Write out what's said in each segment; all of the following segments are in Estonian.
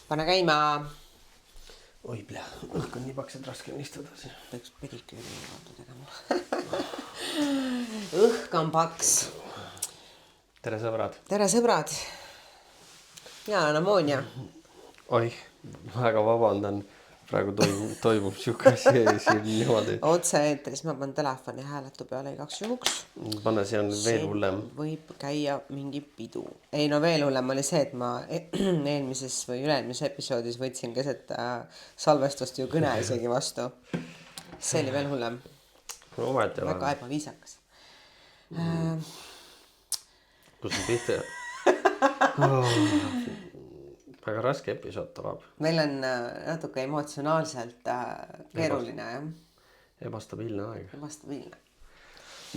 Pane käima. Oi plää, õhk on nii paks, et raske on istuda siin. Peaks pediküüri vaata tegema. Õhk on paks. Tere sõbrad. Tere sõbrad. Mina olen Amoonia. Oi, väga vabandan. Praegu toimub siuke asi siin niimoodi. Otse eetris ma panen telefoni hääletu peale igaks juhuks. Panne, see on veel hullem. Võib käia mingi pidu. Ei no veel hullem oli see, et ma eelmises või üle-eelmises episoodis võtsin keset salvestust ju kõne isegi vastu. See oli veel hullem. Väga ebaviisakas. Kus on pihta? Väga raske episood tuleb. Meil on natuke emotsionaalselt keeruline. Ebastabiilne aeg. Ebastabiilne.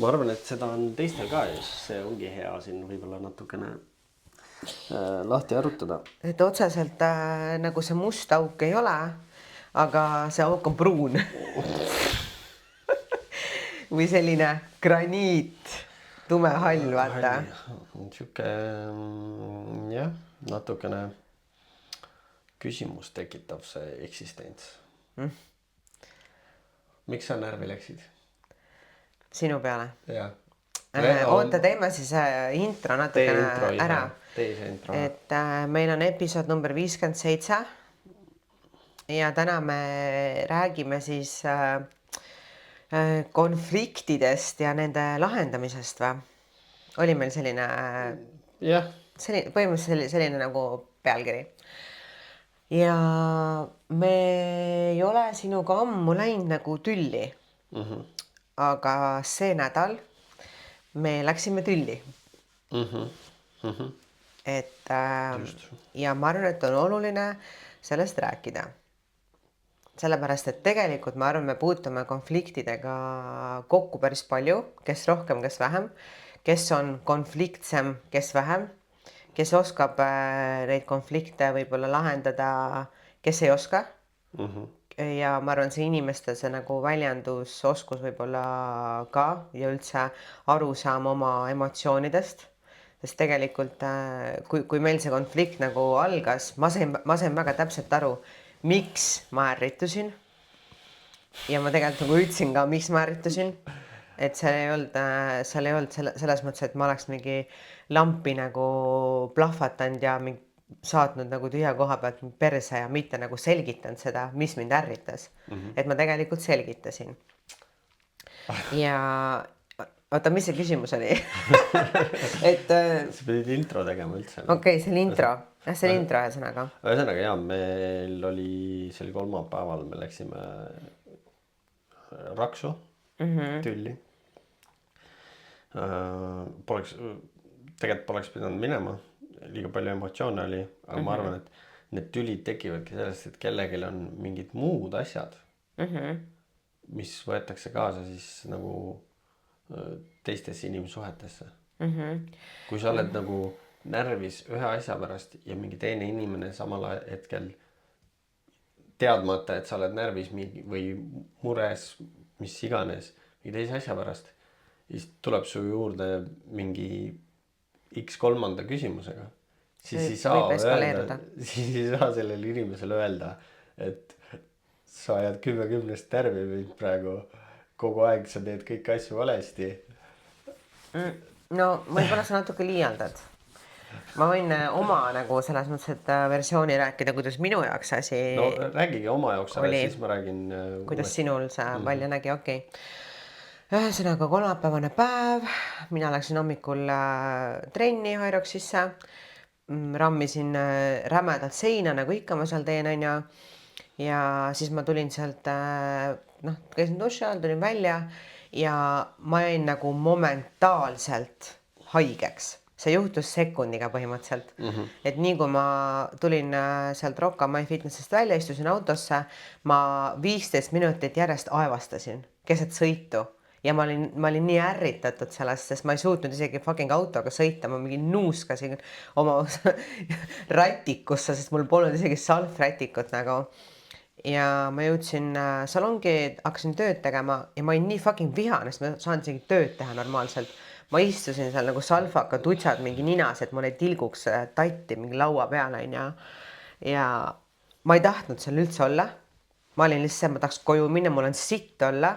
Ma arvan, et seda on teistel ka ja see ongi hea siin võib-olla natukene lahti arutada. Et otseselt nagu see must auk ei ole, aga see auk on pruun. Või selline graniit, tume hall, vaata. Siuke, jah, natukene küsimus tekitav see eksistents. Miks sa närvi läksid? Sinu peale? Jah. Oota, teeme siis intro natukene ära. Tee see intro. Et meil on episood number 57 ja täna me räägime siis konfliktidest ja nende lahendamisest või? Oli meil selline, põhimõtteliselt selline nagu pealkiri. Ja me ei ole sinuga ammu läinud nagu tülli. Aga see nädal me läksime tülli. Et ja ma arvan, et on oluline sellest rääkida. Sellepärast, et tegelikult ma arvan, me puutume konfliktidega kokku päris palju, kes rohkem, kes vähem, kes on konfliktsem, kes vähem, kes oskab neid konflikte võib-olla lahendada, kes ei oska. Ja ma arvan, see inimeste see nagu väljendusoskus võib-olla ka ja üldse aru saama oma emotsioonidest. Sest tegelikult, kui meil see konflikt nagu algas, ma sain väga täpselt aru, miks ma ärritusin. Ja ma tegelikult nagu ütlesin ka, miks ma ärritusin. Et seal ei olnud selles mõttes, et ma oleks mingi lampi nagu plahvatanud ja saatnud nagu tühja koha pealt perse ja mitte nagu selgitanud seda, mis mind ärritas. Et ma tegelikult selgitasin. Ja oota, mis see küsimus oli? Sa pidid intro tegema üldse. Okei, see oli intro. See oli intro ühesõnaga. Ühesõnaga jah, meil oli see kolmapäeval, me läksime Raksu tülli. Tegelikult poleks pidanud minema, liiga palju emotsioone oli, aga ma arvan, et need tülid tekivadki sellest, et kellelgi on mingid muud asjad, mis võetakse kaasa siis nagu teistesse inimsuhetesse. Kui sa oled nagu närvis ühe asja pärast ja mingi teine inimene samal hetkel teadmata, et sa oled närvis või mures, mis iganes, mingi teise asja pärast, siis tuleb su juurde mingi X3 küsimusega. Siis ei saa sellele inimesele öelda, et sa ajad 10-10 närvi mind praegu, kogu aeg sa teed kõik asju valesti. No võib-olla sa natuke liialdad. Ma võin oma nagu selles mõttes, et versiooni rääkida, kuidas minu jaoks asi no räägigi oma jaoks, aga siis ma räägin kuidas sinul see välja nägi, okei. Ühesõnaga kolmapäevane päev, mina läksin hommikul trenni Hairoksisse, rammisin rämedalt seina, nagu ikka ma seal teen, ja siis ma tulin sealt, käisin duši all, tulin välja ja ma jäin nagu momentaalselt haigeks. See juhtus sekundiga põhimõtteliselt. Et nii kui ma tulin sealt Rocca My Fitnessest välja, istusin autosse, ma 15 minutit järjest aevastasin keset sõitu. Ja ma olin nii ärritatud sellest, sest ma ei suutnud isegi fucking autoga sõita, ma mingi nuuskasin oma rätikusse, sest mul polnud isegi salvrätikut nagu. Ja ma jõudsin salongi, hakkasin tööd tegema ja ma olin nii fucking vihane, sest ma saan isegi tööd teha normaalselt. ma istusin seal nagu salvaka tutsad mingi ninas, et mul ei tilguks tatti mingi laua peal onju. Ja ma ei tahtnud seal üldse olla. Ma olin lihtsalt, ma tahaks koju minna, mul on sitt olla.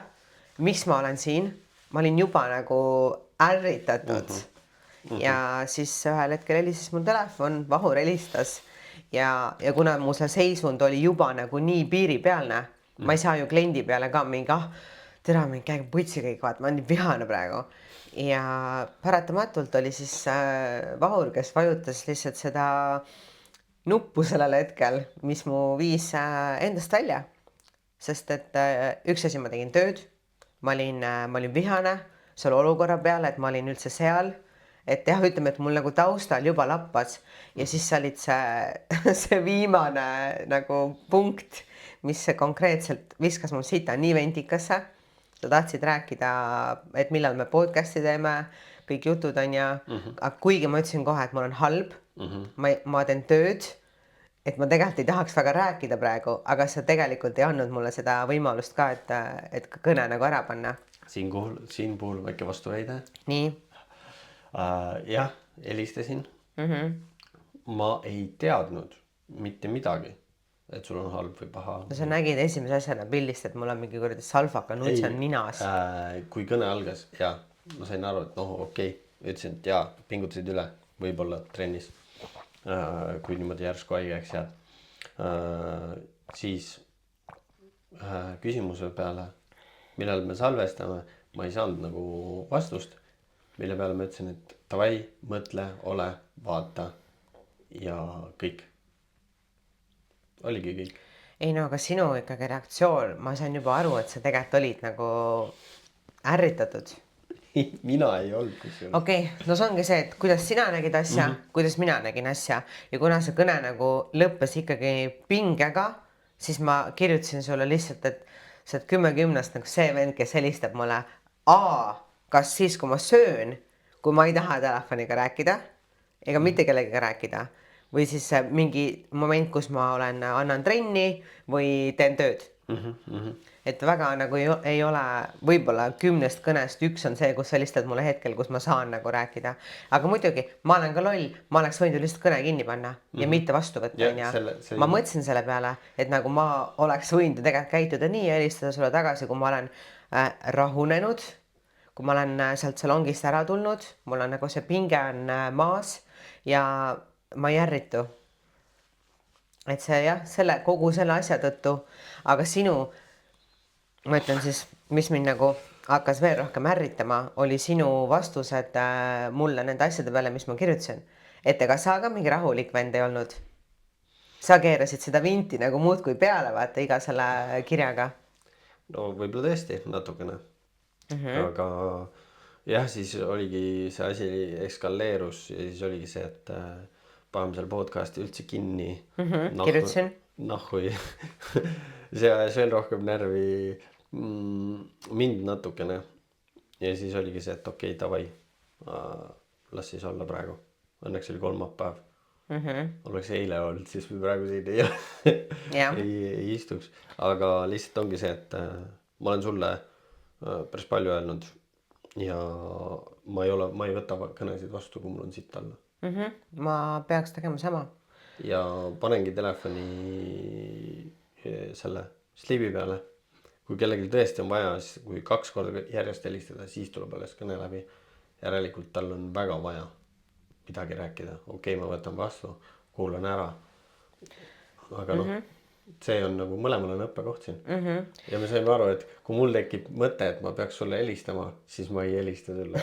Miks ma olen siin? Ma olin juba nagu ärritatud. Ja siis ühel hetkel helises mul telefon, Vahur helistas ja kuna mu see seisund oli juba nagu nii piiripealne, ma ei saa ju kliendi peale ka mingi, tere, mingi käiga putsi kõik, vaat ma olen nii vihane praegu. Ja paratamatult oli siis Vahur, kes vajutas lihtsalt seda nuppu sellel hetkel, mis mu viis endast välja. Sest et üks asi, ma tegin tööd, ma olin vihane selle olukorra peale, et ma olin üldse seal. Et jah, ütleme, et mul nagu taustal juba lappas ja siis sa olid see viimane nagu punkt, mis konkreetselt viskas mul sita nii vendikasse. Sa tahtsid rääkida, et millal me podcasti teeme, kõik jutud on ja, aga kuigi ma ütlesin kohe, et mul on halb, ma teen tööd, et ma tegelikult ei tahaks väga rääkida praegu, aga sa tegelikult ei andnud mulle seda võimalust ka, et ka kõne nagu ära panna. Siin puhul väike vastuväide. Nii. Jah, helistasin. Ma ei teadnud mitte midagi, et sul on halb või paha. No sa nägid esimese asjana pildist, et mul on mingi kuradi salvaka nutsi on ninas. Kui kõne algas ja ma sain aru, et okei. Ütlesin, et jaa, pingutasid üle, võib-olla trennis, kui niimoodi järsku haigeks jääd. Siis küsimuse peale, millal me salvestame, ma ei saanud nagu vastust. Mille peale ma ütlesin, et davai, mõtle, ole, vaata ja kõik. Oligi kõik. Ei no, aga sinu ikkagi reaktsioon, ma sain juba aru, et sa tegelikult olid nagu ärritatud. Mina ei olnud kusjuures. Okei, no see ongi see, et kuidas sina nägid asja, kuidas mina nägin asja ja kuna see kõne nagu lõppes ikkagi pingega, siis ma kirjutasin sulle lihtsalt, et sa oled 10-10 nagu see vend, kes helistab mulle kas siis, kui ma söön, kui ma ei taha telefoniga rääkida ega mitte kellegiga rääkida või siis mingi moment, kus ma annan trenni või teen tööd. Et väga nagu ei ole võib-olla 10 kõnest üks on see, kus sa helistad mulle hetkel, kus ma saan nagu rääkida. Aga muidugi, ma olen ka loll, ma oleks võinud ju lihtsalt kõne kinni panna ja mitte vastu võtta. Ma mõtlesin selle peale, et nagu ma oleks võinud tegelikult käituda nii ja helistada sulle tagasi, kui ma olen rahunenud, kui ma olen sealt salongist ära tulnud, mul on nagu see pinge on maas ja ma ei ärritu. Et see jah, kogu selle asja tõttu, aga sinu, ma ütlen siis, mis mind nagu hakkas veel rohkem ärritama, oli sinu vastused mulle nende asjade peale, mis ma kirjutasin. Et ega sa ka mingi rahulik vend ei olnud. Sa keerasid seda vinti nagu muud kui peale, vaata iga selle kirjaga. No võib-olla tõesti natukene. Aga jah, siis oligi see asi eskaleerus ja siis oligi see, et paneme seal podcasti üldse kinni. Kirjutasin. Nahhui. See ajas veel rohkem närvi mind natukene. Ja siis oligi see, et okei, davai, las siis olla praegu. Õnneks oli kolmapäev. Oleks eile olnud, siis me praegu siin ei istuks. Aga lihtsalt ongi see, et ma olen sulle päris palju öelnud ja ma ei võta kõnesid vastu, kui mul on sitt alla. Ma peaks tegema sama. Ja panengi telefoni selle sliibi peale. Kui kellelgi tõesti on vaja, kui 2 korda järjest helistada, siis tuleb alles kõne läbi. Järelikult tal on väga vaja midagi rääkida. Okei, ma võtan vastu, kuulan ära. Aga see on nagu mõlemal on õppekoht siin. Ja me saime aru, et kui mul tekib mõte, et ma peaks sulle helistama, siis ma ei helista sulle.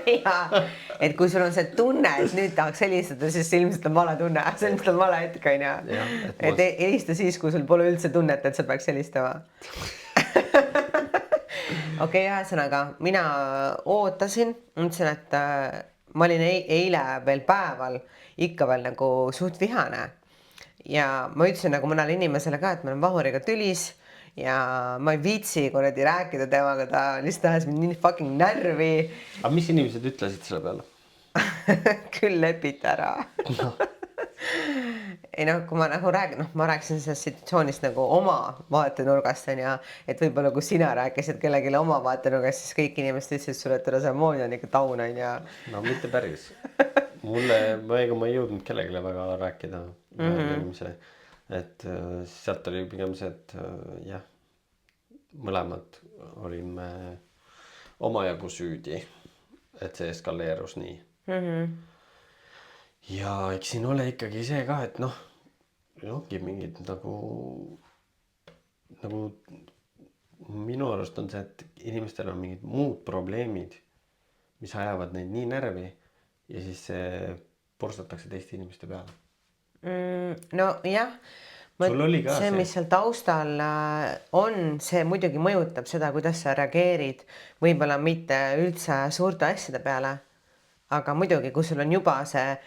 Jaa, et kui sul on see tunne, et nüüd tahaks helistada, siis ilmselt on vale tunne. See ilmselt on vale hetk, on ju. Et helista siis, kui sul pole üldse tunnet, et sa peaks helistama. Okei, ühesõnaga, mina ootasin, mõtlesin, et ma olin eile veel päeval ikka veel nagu suht vihane. Ja ma ütlesin nagu mõnele inimesele ka, et ma olen Vahuriga tülis ja ma ei viitsi kuradi rääkida temaga, ta lihtsalt ajas mind nii fucking närvi. Aga mis inimesed ütlesid selle peale? Küll lepita ära. ei noh, kui ma nagu räägin, ma rääkisin sellest situatsioonist nagu oma vaatenurgast on ju, et võib-olla kui sina rääkisid kellelegi oma vaatenurgast, siis kõik inimesed ütlesid sulle, et see moon on ikka taun on ju. no mitte päris. ega ma ei jõudnud kellelegi väga rääkida ühele inimesele. Et sealt oli pigem see, et jah, mõlemad olime omajagu süüdi, et see eskaleerus nii. Ja eks siin ole ikkagi see ka, et noh, ongi mingid nagu minu arust on see, et inimestel on mingid muud probleemid, mis ajavad neid nii närvi ja siis see purstatakse teiste inimeste peale. No jah, Sul oli ka see, mis seal taustal on, see muidugi mõjutab seda, kuidas sa reageerid, võib-olla mitte üldse suurte asjade peale, aga muidugi, kui sul on juba see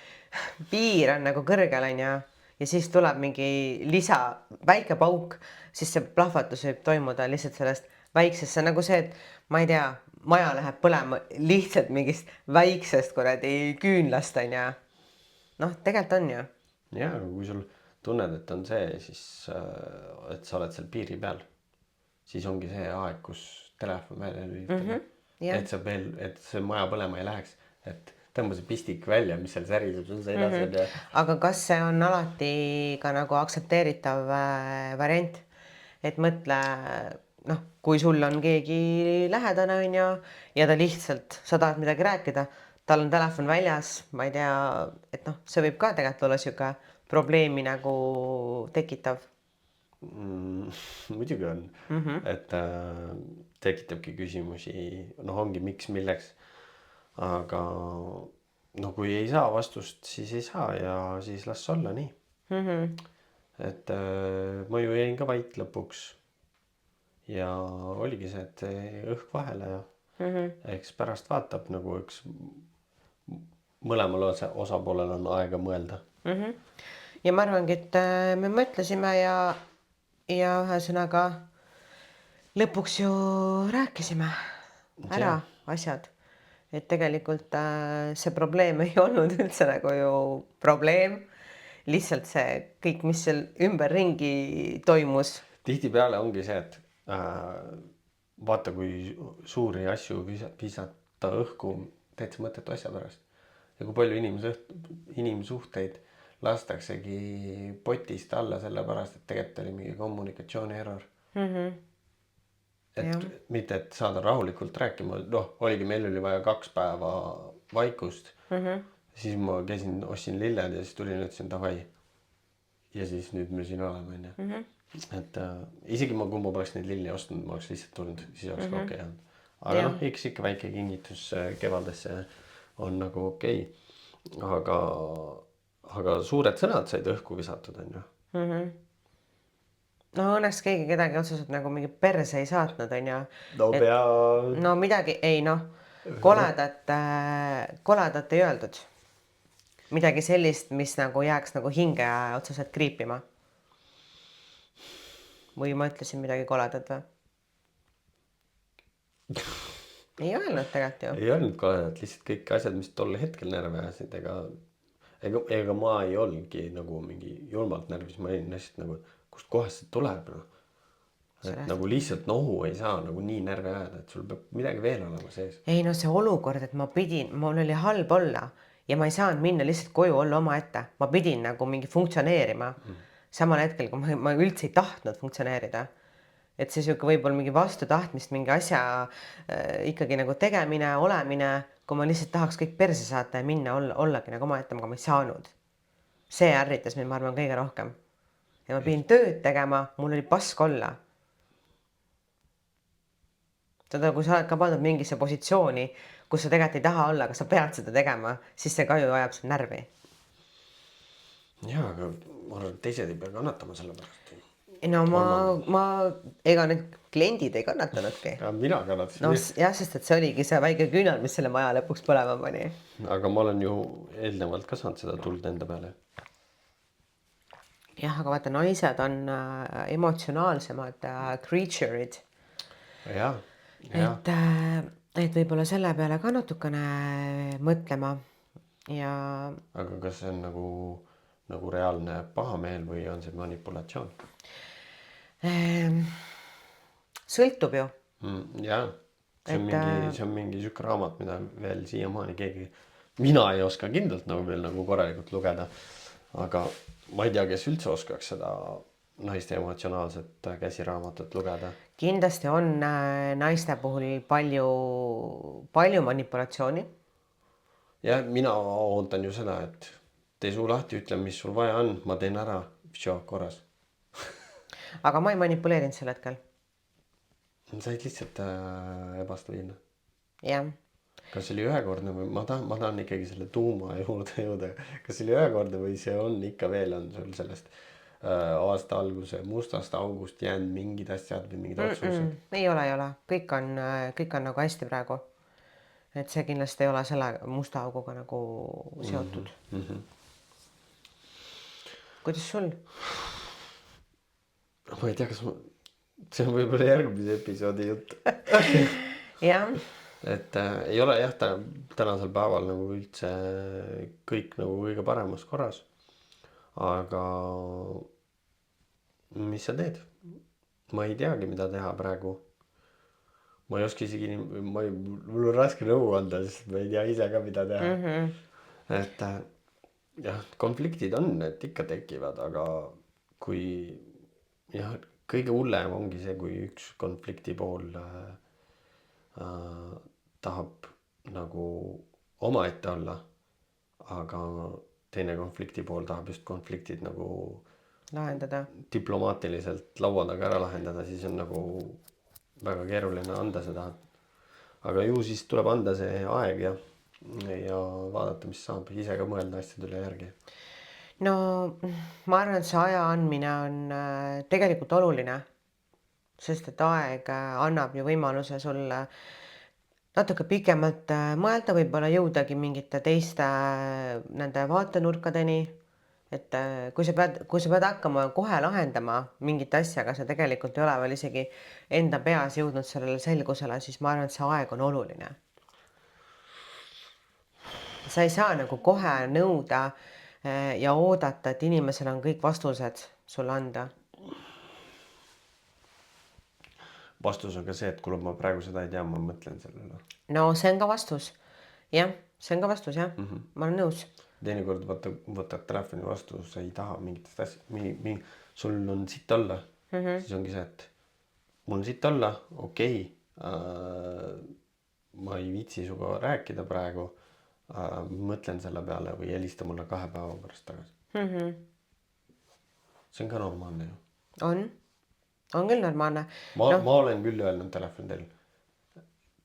piir on nagu kõrgel on ju, ja siis tuleb mingi väike pauk, siis see plahvatus võib toimuda lihtsalt sellest väiksest, see on nagu see, et ma ei tea, maja läheb põlema lihtsalt mingist väiksest kuradi küünlast on ju. Noh, tegelikult on ju. Jah, aga kui sul tunned, et on see, siis et sa oled seal piiri peal, siis ongi see aeg, kus telefon välja lülitada. Et see maja põlema ei läheks, et tõmba see pistik välja, mis seal säriseb sul seljas. Aga kas see on alati ka nagu aktsepteeritav variant, et mõtle, noh, kui sul on keegi lähedane on ju, ja ta lihtsalt, sa tahad midagi rääkida, tal on telefon väljas, ma ei tea, et noh, see võib ka tegelikult olla siuke probleemi nagu tekitav. Muidugi on, et tekitabki küsimusi, noh ongi miks, milleks, aga no kui ei saa vastust, siis ei saa ja siis las olla nii. Et ma ju jäin ka vait lõpuks ja oligi see, et õhk vahele ja eks pärast vaatab nagu üks mõlemal osapoolel on aega mõelda. Ja ma arvangi, et me mõtlesime ja ühesõnaga lõpuks ju rääkisime ära asjad, et tegelikult see probleem ei olnud üldse nagu ju probleem, lihtsalt see kõik, mis seal ümberringi toimus. Tihtipeale ongi see, et vaata, kui suuri asju visata õhku täitsa mõttetu asja pärast ja kui palju inimsuhteid lastaksegi potist alla sellepärast, et tegelikult oli mingi kommunikatsiooni error. Et mitte, et saada rahulikult rääkima, noh, oligi, meil oli vaja 2 päeva vaikust, siis ma ostsin lilled ja siis tulin, ütlesin davai ja siis nüüd me siin oleme on ju. Et isegi kui ma poleks neid lilli ostnud, ma oleks lihtsalt tulnud, siis oleks ka okei olnud. Aga noh, ikka väike kinnitus kevadesse on nagu okei. Aga suured sõnad said õhku visatud on ju. No õnneks keegi kedagi otseselt nagu mingi perse ei saatnud on ju. No midagi, ei noh, koledat ei öeldud. Midagi sellist, mis nagu jääks nagu hinge otseselt kriipima. Või ma ütlesin midagi koledat või? Ei öelnud tegelikult ju. Ei öelnud koledat, lihtsalt kõik asjad, mis tol hetkel närvi ajasid, ega ma ei olnudki nagu mingi julmalt närvis, ma olin lihtsalt nagu, kust kohast see tuleb no. Et nagu lihtsalt nohu ei saa nagu nii närvi ajada, et sul peab midagi veel olema sees. Ei no see olukord, et mul oli halb olla ja ma ei saanud minna lihtsalt koju olla oma ette. Ma pidin nagu mingi funktsioneerima samal hetkel, kui ma üldse ei tahtnud funktsioneerida. Et see siuke võib-olla mingi vastutahtmist, mingi asja ikkagi nagu tegemine, olemine, kui ma lihtsalt tahaks kõik perse saata ja minna ollagi nagu oma ette, aga ma ei saanud. See ärritas mind, ma arvan, kõige rohkem. Ja ma pidin tööd tegema, mul oli pask olla. Teda, kui sa oled ka pandud mingisse positsiooni, kus sa tegelikult ei taha olla, aga sa pead seda tegema, siis see ka ju ajab sul närvi. Jaa, aga ma arvan, et teised ei pea kannatama selle pärast. No ega need kliendid ei kannatanudki. Ja mina kannatasin. No jah, sest et see oligi see väike küünal, mis selle maja lõpuks põlema pani. Aga ma olen ju eelnevalt ka saanud seda tuld enda peale. Jah, aga vaata, naised on emotsionaalsemad creature'id. Jah. Et võib-olla selle peale ka natukene mõtlema ja... Aga kas see on nagu nagu reaalne pahameel või on see manipulatsioon? Sõltub ju. Jaa, see on mingi siuke raamat, mida veel siiamaani mina ei oska kindlalt nagu veel nagu korralikult lugeda, aga ma ei tea, kes üldse oskaks seda naiste emotsionaalset käsiraamatut lugeda. Kindlasti on naiste puhul palju manipulatsiooni. Ja mina ootan ju seda, et tee suu lahti, ütle, mis sul vaja on, ma teen ära, korras. Aga ma ei manipuleerinud sel hetkel. Said lihtsalt ebastabiilne. Jah. Kas see oli ühekordne või ma tahan ikkagi selle tuuma juurde jõuda. Kas see oli ühekordne või see on ikka veel on sul sellest aasta alguse mustast august jäänud mingid asjad või mingid otsused? Ei ole. Kõik on nagu hästi praegu. Et see kindlasti ei ole selle musta auguga nagu seotud. Kuidas sul? Ma ei tea, see on võib-olla järgmise episoodi jutt. Jah. Et ei ole jah, tänasel päeval nagu üldse kõik nagu kõige paremas korras. Aga mis sa teed? Ma ei teagi, mida teha praegu. Ma ei oska isegi, mul on raske nõu anda, sest ma ei tea ise ka, mida teha. Et jah, konfliktid on, et ikka tekivad, aga kui jah, kõige hullem ongi see, kui üks konflikti pool tahab nagu omaette olla, aga teine konflikti pool tahab just konfliktid nagu lahendada. Diplomaatiliselt laua taga ära lahendada, siis on nagu väga keeruline anda seda. Aga ju siis tuleb anda see aeg ja vaadata, mis saab, ise ka mõelda asjade üle järgi. No ma arvan, et see aja andmine on tegelikult oluline, sest et aeg annab ju võimaluse sulle natuke pikemalt mõelda, võib-olla jõudagi mingite teiste nende vaatenurkadeni. Et kui sa pead hakkama kohe lahendama mingit asja, aga sa tegelikult ei ole veel isegi enda peas jõudnud sellele selgusele, siis ma arvan, et see aeg on oluline. Sa ei saa nagu kohe nõuda ja oodata, et inimesel on kõik vastused sulle anda. Vastus on ka see, et kuule, ma praegu seda ei tea, ma mõtlen sellele. No see on ka vastus. Jah, see on ka vastus, jah. Ma olen nõus. Teinekord võtad telefoni vastu, sa ei taha mingitest asja, sul on sitt olla. Siis ongi see, et mul on sitt olla, okei. Ma ei viitsi suga rääkida praegu. Mõtlen selle peale või helista mulle 2 päeva pärast tagasi. See on ka normaalne ju. On küll normaalne. Ma olen küll öelnud telefoni teil.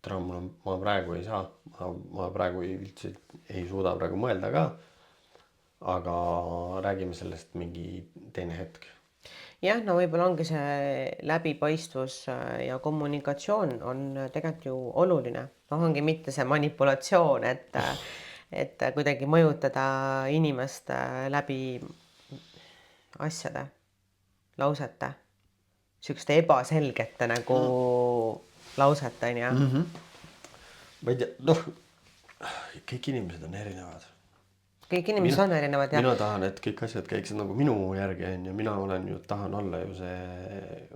Ma praegu ei saa. Ma praegu üldse ei suuda praegu mõelda ka. Aga räägime sellest mingi teine hetk. Jah, no võib-olla ongi see läbipaistvus ja kommunikatsioon on tegelikult ju oluline. Ongi mitte see manipulatsioon, et kuidagi mõjutada inimest läbi asjade, lausete, sükste ebaselgete nagu lausete, on ju. Ma ei tea, kõik inimesed on erinevad. Kõik inimesed on erinevad. Mina tahan, et kõik asjad käiksid nagu minu järgi, on ju. Mina tahan olla ju see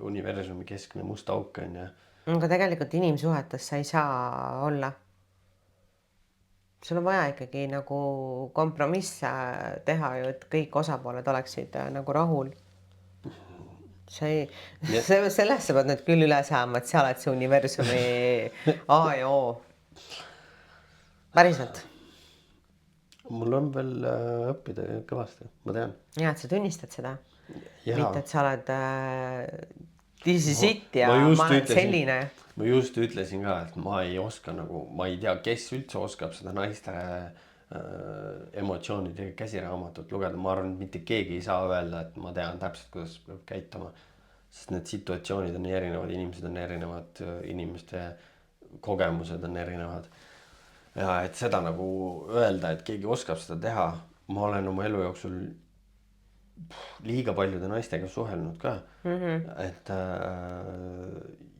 universumi keskne must auk, on ju. Aga tegelikult inimsuhetes sa ei saa olla. Sul on vaja ikkagi nagu kompromisse teha ju, et kõik osapooled oleksid nagu rahul. Sellesse pead nüüd küll üle saama, et sa oled see universumi A ja O. Päriselt. Mul on veel õppida kõvasti, ma tean. Ja, et sa tunnistad seda. Mitte, et sa oled this is it ja ma olen selline. Ma just ütlesin ka, et ma ei oska nagu, ma ei tea, kes üldse oskab seda naiste emotsioonidega käsiraamatut lugeda. Ma arvan, et mitte keegi ei saa öelda, et ma tean täpselt, kuidas peab käituma. Sest need situatsioonid on erinevad, inimesed on erinevad, inimeste kogemused on erinevad. Ja et seda nagu öelda, et keegi oskab seda teha. Ma olen oma elu jooksul liiga paljude naistega suhelnud ka. Et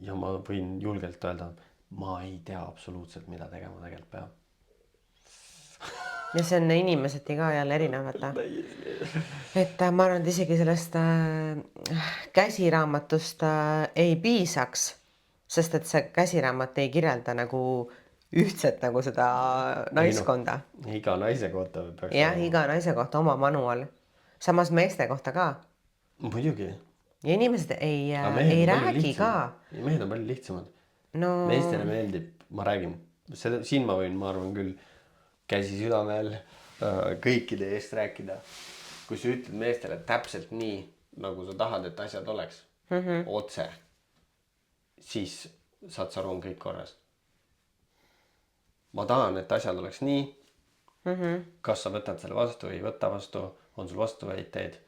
ja ma võin julgelt öelda, ma ei tea absoluutselt, mida tegema tegelikult peab. Ja see on inimeseti ka jälle erinevad. et ma arvan, et isegi sellest käsiraamatust ei piisaks, sest et see käsiraamat ei kirjelda nagu ühtset nagu seda ei noh, naiskonda. iga naise kohta peaks Jah, olema. iga naise kohta oma manual. Samas meeste kohta ka. Muidugi. Ja inimesed Aga mehed ei on palju räägi ka. lihtsamad. Mehed on palju lihtsamad. No Meestele meeldib, ma räägin, siin ma võin, ma arvan küll, käsi südamel kõikide eest rääkida. Kui sa ütled meestele täpselt nii, nagu sa tahad, et asjad oleks, otse, siis saad sa aru, on kõik korras. Ma tahan, et asjad oleks nii, kas sa võtad selle vastu või ei võta vastu, on sul vastuväiteid,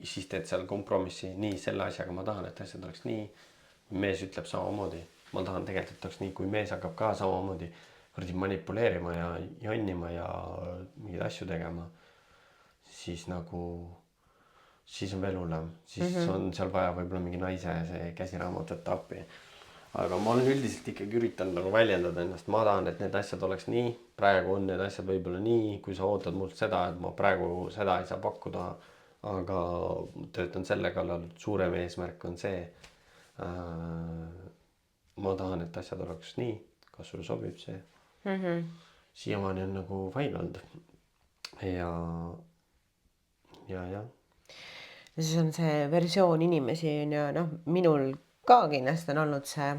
siis teed seal kompromissi, nii selle asjaga ma tahan, et asjad oleks nii. Mees ütleb samamoodi, ma tahan tegelikult, et oleks nii, kui mees hakkab ka samamoodi manipuleerima ja jonnima ja mingeid asju tegema, siis nagu, siis on veel hullem, siis on seal vaja võib-olla mingi naise see käsiraamat võtta appi. Aga ma olen üldiselt ikkagi üritanud nagu väljendada ennast, ma tahan, et need asjad oleks nii, praegu on need asjad võib-olla nii, kui sa ootad mult seda, et ma praegu seda ei saa pakkuda, aga töötan selle kallal, suurem eesmärk on see. Ma tahan, et asjad oleks nii, kas sulle sobib see. Siiamaani on nagu fine olnud. Ja. siis on see versioon inimesi on ja noh, minul ka kindlasti on olnud see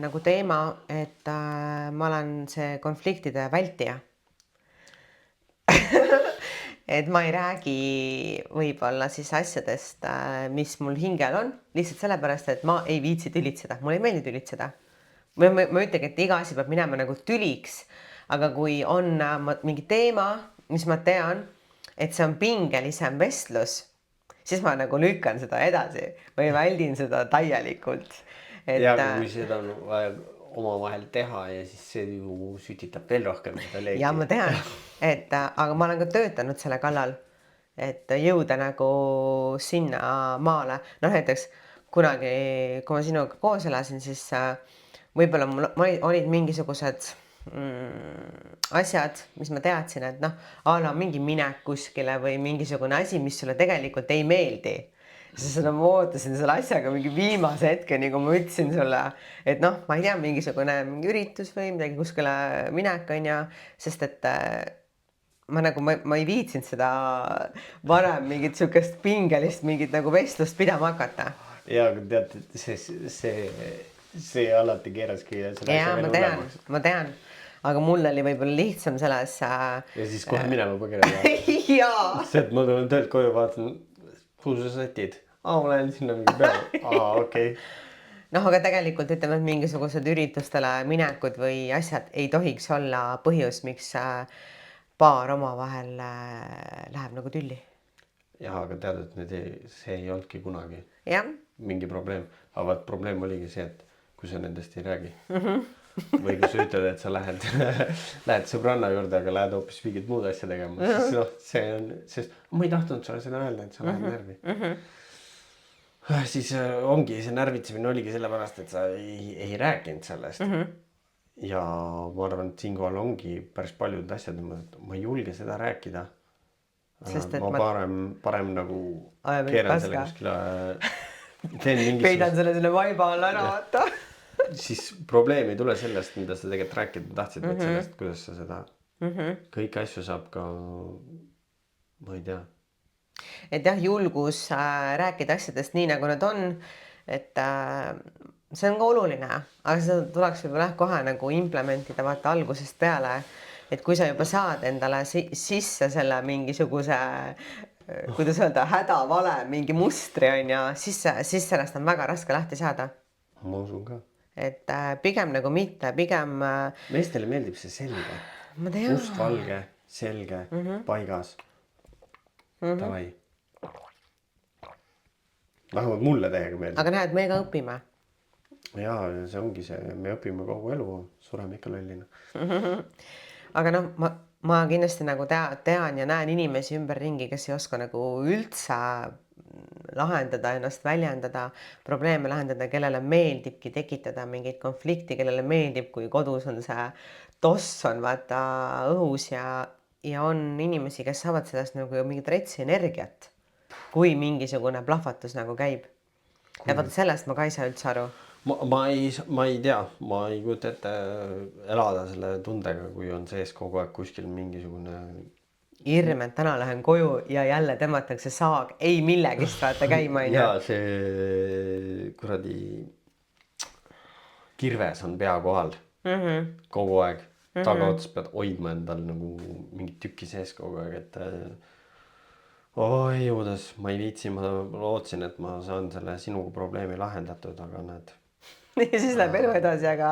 nagu teema, et ma olen see konfliktide vältija. Et ma ei räägi võib-olla siis asjadest, mis mul hingel on, lihtsalt sellepärast, et ma ei viitsi tülitseda, mul ei meeldi tülitseda. Ma ütlegi, et iga asi peab minema nagu tüliks, aga kui on mingi teema, mis ma tean, et see on pingelisem vestlus, siis ma nagu lükkan seda edasi või väldin seda täielikult. Ja kui seda on vaja omavahel teha ja siis see ju sütitab veel rohkem seda leegi. Ja ma tean, et aga ma olen ka töötanud selle kallal, et jõuda nagu sinna maale. Noh, näiteks kunagi, kui ma sinuga koos elasin, siis võib-olla mul olid mingisugused asjad, mis ma teadsin, et noh, mingi minek kuskile või mingisugune asi, mis sulle tegelikult ei meeldi. Sest ma ootasin selle asjaga mingi viimase hetkeni, kui ma ütlesin sulle, et noh, ma ei tea, mingi üritus või midagi kuskile minek on ja, sest et ma ei viitsinud seda varem mingit sükest pingelist, mingit nagu vestlust pidama hakata. Ja tead, see alati keeraski selle asja veel hullemaks. Ma tean, aga mul oli võib-olla lihtsam selles. Ja siis kohe minema põgeneda. Jaa. See, et ma tulen töölt koju, vaatan, kuhu sa sätid? Ma lähen sinna mingi peale. Okei. Noh, aga tegelikult ütleme, et mingisugused üritustele minekud või asjad ei tohiks olla põhjus, miks paar omavahel läheb nagu tülli. Jah, aga tead, et see ei olnudki kunagi mingi probleem. Aga vaat probleem oligi see, et kui sa nendest ei räägi. Või kui sa ütled, et sa lähed sõbranna juurde, aga lähed hoopis mingit muud asja tegema. Siis noh, see on, sest ma ei tahtnud sulle seda öelda, et sa lähed närvi. Siis ongi, see närvitsemine oligi sellepärast, et sa ei rääkinud sellest. Ja ma arvan, et siinkohal ongi päris paljud asjad, ma ei julge seda rääkida. Ma parem nagu keeran selle kuskile. Peidan selle vaiba alla ära vaata. Siis probleem ei tule sellest, mida sa tegelikult rääkida tahtsid, vaid sellest, kuidas sa seda kõiki asju saab ka, ma ei tea. Et jah, julgus rääkida asjadest nii, nagu nad on, et see on ka oluline, aga seda tuleks võib-olla kohe nagu implementida vaata algusest peale, et kui sa juba saad endale sisse selle mingisuguse, kuidas öelda, hädavale, mingi mustri on ja siis sellest on väga raske lahti saada. Ma usun ka. Et pigem nagu mitte, pigem. Meestele meeldib see selge. Must, valge, selge, paigas. Tavai. Vähemalt mulle täiega meeldib. Aga näed, me ka õpime. Jaa, see ongi see, me õpime kogu elu, sureme ikka lollina. Aga noh, ma kindlasti nagu tean ja näen inimesi ümberringi, kes ei oska nagu üldse lahendada, ennast väljendada, probleeme lahendada, kellele meeldibki tekitada mingeid konflikti, kellele meeldib, kui kodus on see toss on vaata õhus ja ja on inimesi, kes saavad sellest nagu mingit retsi energiat, kui mingisugune plahvatus nagu käib. Ja vaata sellest ma ka ei saa üldse aru. ma ei tea, ma ei kujuta ette elada selle tundega, kui on sees kogu aeg kuskil mingisugune Hirm, et täna lähen koju ja jälle tõmmatakse saag ei millegist vaata käima, on ju. ja see kuradi kirves on pea kohal kogu aeg. Tagaotsas pead hoidma endal nagu mingit tükki sees kogu aeg, et oi juudas, ma ei viitsi, ma lootsin, et ma saan selle sinuga probleemi lahendatud, aga näed. Ja siis läheb elu edasi, aga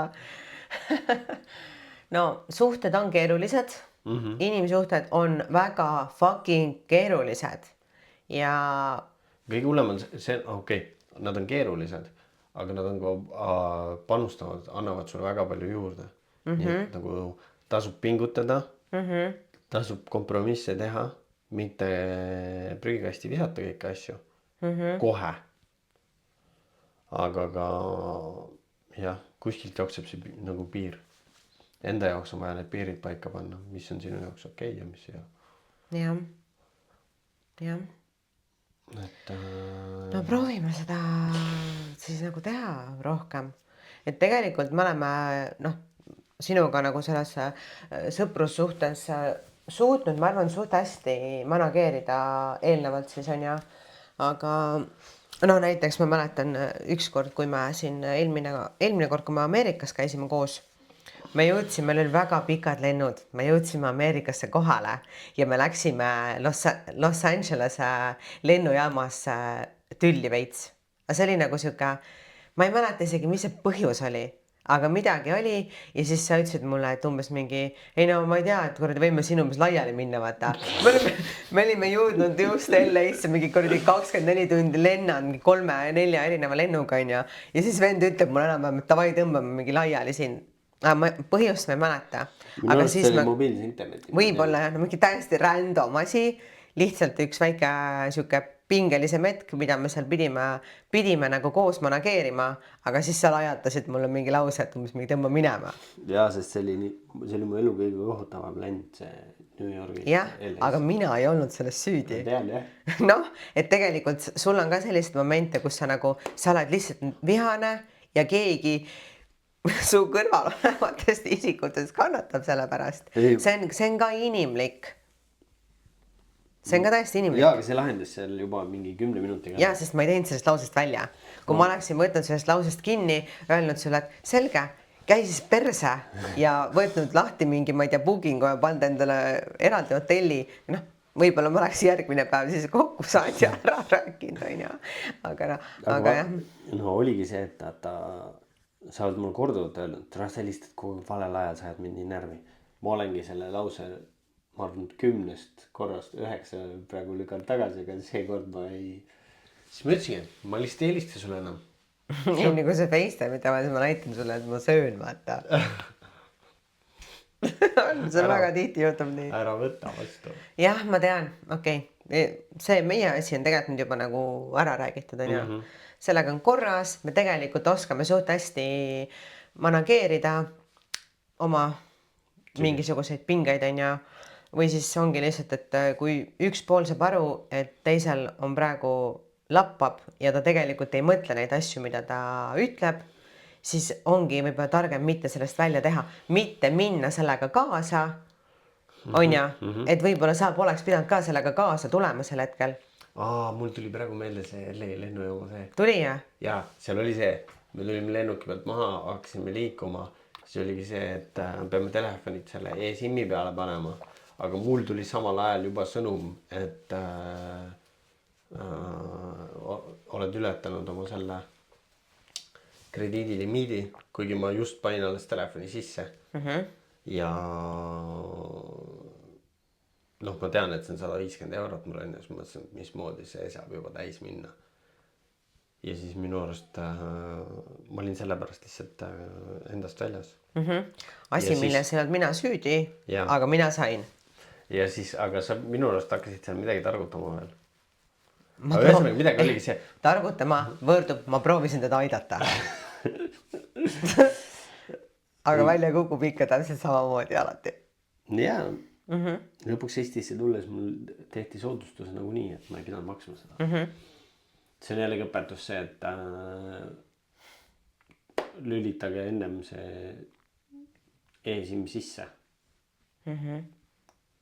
no suhted on keerulised. Inimsuhted on väga fucking keerulised ja kõige hullem on see, okei, nad on keerulised, aga nad on ka panustavad, annavad sulle väga palju juurde. Nii et nagu tasub pingutada, tasub kompromisse teha, mitte prügikasti visata kõiki asju kohe. Aga ka jah, kuskilt jookseb see nagu piir. Enda jaoks on vaja need piirid paika panna, mis on sinu jaoks okei ja mis ei ole. jah. Et no proovime seda siis nagu teha rohkem. Et tegelikult me oleme sinuga nagu selles sõprussuhtes suutnud, ma arvan, suht hästi manageerida eelnevalt siis on ja. Aga no näiteks ma mäletan ükskord, kui me siin eelmine kord, kui me Ameerikas käisime koos, me jõudsime, meil oli väga pikad lennud, me jõudsime Ameerikasse kohale ja me läksime Los Angelese lennujaamas tülli veits. Aga see oli nagu siuke, ma ei mäleta isegi, mis see põhjus oli, aga midagi oli ja siis sa ütlesid mulle, et umbes mingi, ei no ma ei tea, et kuradi võime siin umbes laiali minna, vaata. Me olime jõudnud just LA-sse mingi kuradi 24 tundi lennan 3-4 erineva lennuga on ja siis vend ütleb mulle enam, et davai tõmbame mingi laiali siin. Põhjust ma ei mäleta. Aga siis me mobiilse interneti. Võib-olla jah, mingi täiesti random asi, lihtsalt üks väike siuke pingelisem hetk, mida me seal pidime nagu koos manageerima, aga siis sa lajatasid mulle mingi lause, et umbes mingi tõmba minema. Jaa, sest see oli mu elu kõige kohutavam lend, see New Yorgi. Jah, aga mina ei olnud selles süüdi. Tean, jah. Noh, et tegelikult sul on ka sellised momente, kus sa oled lihtsalt vihane ja keegi su kõrval olevatest isikutest kannatab selle pärast. See on ka inimlik. See on ka täiesti inimlik. Jaa, aga see lahendas seal juba mingi 10 minutiga. Jaa, sest ma ei teinud sellest lausest välja. Kui ma oleksin võtnud sellest lausest kinni, öelnud sulle, et selge, käi siis perse ja võtnud lahti mingi, ma ei tea, bookingu ja pannud endale eraldi hotelli. Võib-olla ma oleks järgmine päev siis kokku saanud ja ära rääkinud, on ju. Aga jah. No oligi see, et sa oled mulle korduvalt öelnud, et sa helistad kogu valel ajal, sa ajad mind nii närvi. Ma olengi selle lause, ma arvan, 10 korrast 9 praegu lükanud tagasi, aga see kord ma ei... Siis ma ütlesin, et ma lihtsalt ei helista sulle enam. Nii nagu see FaceTime, mida ma näitan sulle, et ma söön, vaata. See on väga tihti juhtub nii. Ära võtta vastu. Jah, ma tean, okei. See meie asi on tegelikult nüüd juba nagu ära räägitud, on ju. Sellega on korras, me tegelikult oskame suht hästi manageerida oma mingisuguseid pingeid, on ju. Või siis ongi lihtsalt, et kui üks pool saab aru, et teisel on praegu lappab ja ta tegelikult ei mõtle neid asju, mida ta ütleb, siis ongi võib-olla targem mitte sellest välja teha, mitte minna sellega kaasa, on ju, et võib-olla sa poleks pidanud ka sellega kaasa tulema sel hetkel. Mul tuli praegu meelde see LA lennujaama see. Tuli jah? Jaa, seal oli see, me tulime lennuki pealt maha, hakkasime liikuma, siis oligi see, et peame telefonid selle eSIM-i peale panema, aga mul tuli samal ajal juba sõnum, et oled ületanud oma selle krediidilimiidi, kuigi ma just panin alles telefoni sisse ja ma tean, et see on 150 eurot mul on ja siis mõtlesin, et mismoodi see saab juba täis minna. Ja siis minu arust ma olin sellepärast lihtsalt endast väljas. Asi, milles ei olnud mina süüdi, aga mina sain. Ja siis, aga sa minu arust hakkasid seal midagi targutama veel. Aga ühesõnaga midagi oligi see. Targutama võrdub, ma proovisin teda aidata. Aga välja kukub ikka täpselt samamoodi alati. Jaa. lõpuks Eestisse tulles mul tehti soodustus nagunii, et ma ei pidanud maksma seda. See on jällegi õpetus see, et lülitage ennem see e-SIM sisse.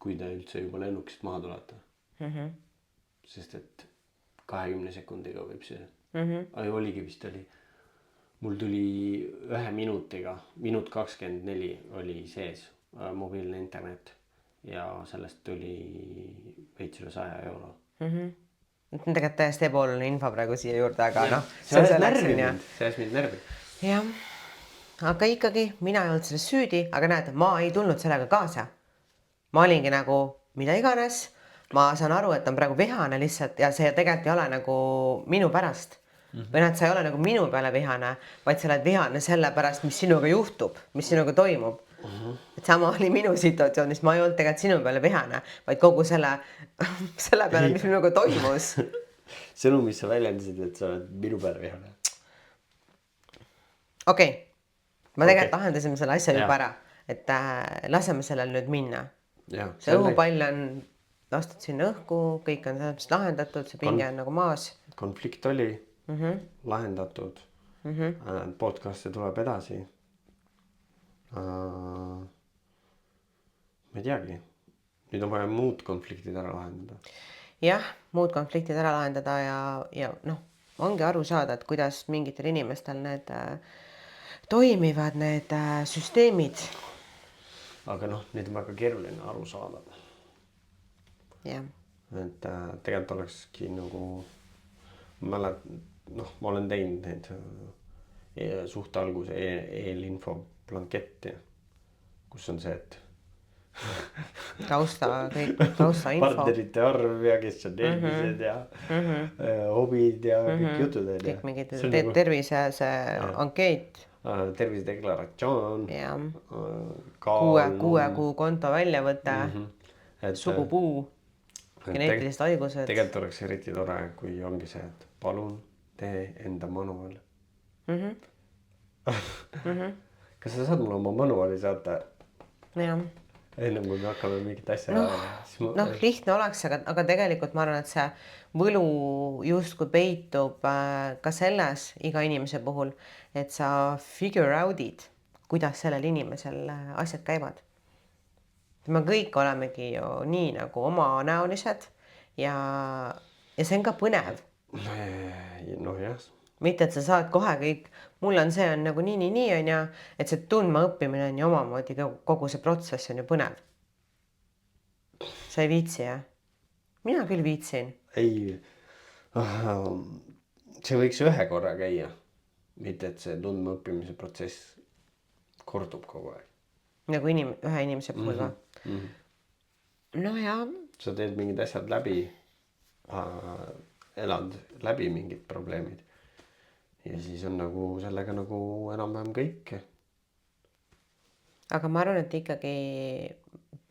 Kui te üldse juba lennukist maha tulete. Sest et 20 sekundiga võib see. Oligi vist oli. Mul tuli 1 minutiga, minut 24 oli sees mobiilne internet ja sellest tuli veits üle 100 euro. Tegelikult täiesti ebaoluline info praegu siia juurde, aga noh. See ajas mind närvi. Jah, aga ikkagi mina ei olnud selles süüdi, aga näed, ma ei tulnud sellega kaasa. Ma olingi nagu mida iganes, ma saan aru, et on praegu vihane lihtsalt ja see tegelikult ei ole nagu minu pärast. Või nad sa ei ole nagu minu peale vihane, vaid sa oled vihane selle pärast, mis sinuga juhtub, mis sinuga toimub. Et sama oli minu situatsioonis, ma ei olnud tegelikult sinu peale vihane, vaid kogu selle peale, mis minuga toimus. Sõnumis sa väljendasid, et sa oled minu peale vihane. Okei. Ma tegelikult lahendasime selle asja juba ära, et laseme sellel nüüd minna. See õhupall on lastud sinna õhku, kõik on lahendatud, see pinge on nagu maas. Konflikt oli lahendatud. Podcast'e tuleb edasi. Ma ei teagi. Nüüd on vaja muud konfliktid ära lahendada. Jah, muud konfliktid ära lahendada ja noh, ongi aru saada, et kuidas mingitel inimestel need toimivad, need süsteemid. Aga noh, need on väga keeruline aru saada. Jah. Et tegelikult olekski nagu ma olen teinud need suht alguse eelinfo blanketti, kus on see, et tausta info. Partnerite arv ja kes on eelmised ja hobid ja kõik jutud. Kõik mingid tervise see ankeet. Tervisedeklaratsioon. Kuue kuu konto väljavõte. Sugupuu. Geneetilised haigused. Tegelikult oleks eriti tore, kui ongi see, et palun tee enda manual. Kas sa saad mulle oma manuali saata? Jah. Enne kui me hakkame mingit asja. Lihtne oleks, aga tegelikult ma arvan, et see võlu justkui peitub ka selles iga inimese puhul, et sa figure out'id, kuidas sellel inimesel asjad käivad. Me kõik olemegi ju nii nagu omanäolised ja see on ka põnev. No jah. Mitte, et sa saad kohe kõik, mul on see on nagu nii on ja, et see tundma õppimine on ju omamoodi, kogu see protsess on ju põnev. Sa ei viitsi, jah? Mina küll viitsin. Ei, see võiks ühe korra käia, mitte et see tundma õppimise protsess kordub kogu aeg. Nagu ühe inimese puhul ka. No jah. Sa teed mingid asjad läbi, elad läbi mingid probleemid ja siis on nagu sellega nagu enam-vähem kõik. Aga ma arvan, et ikkagi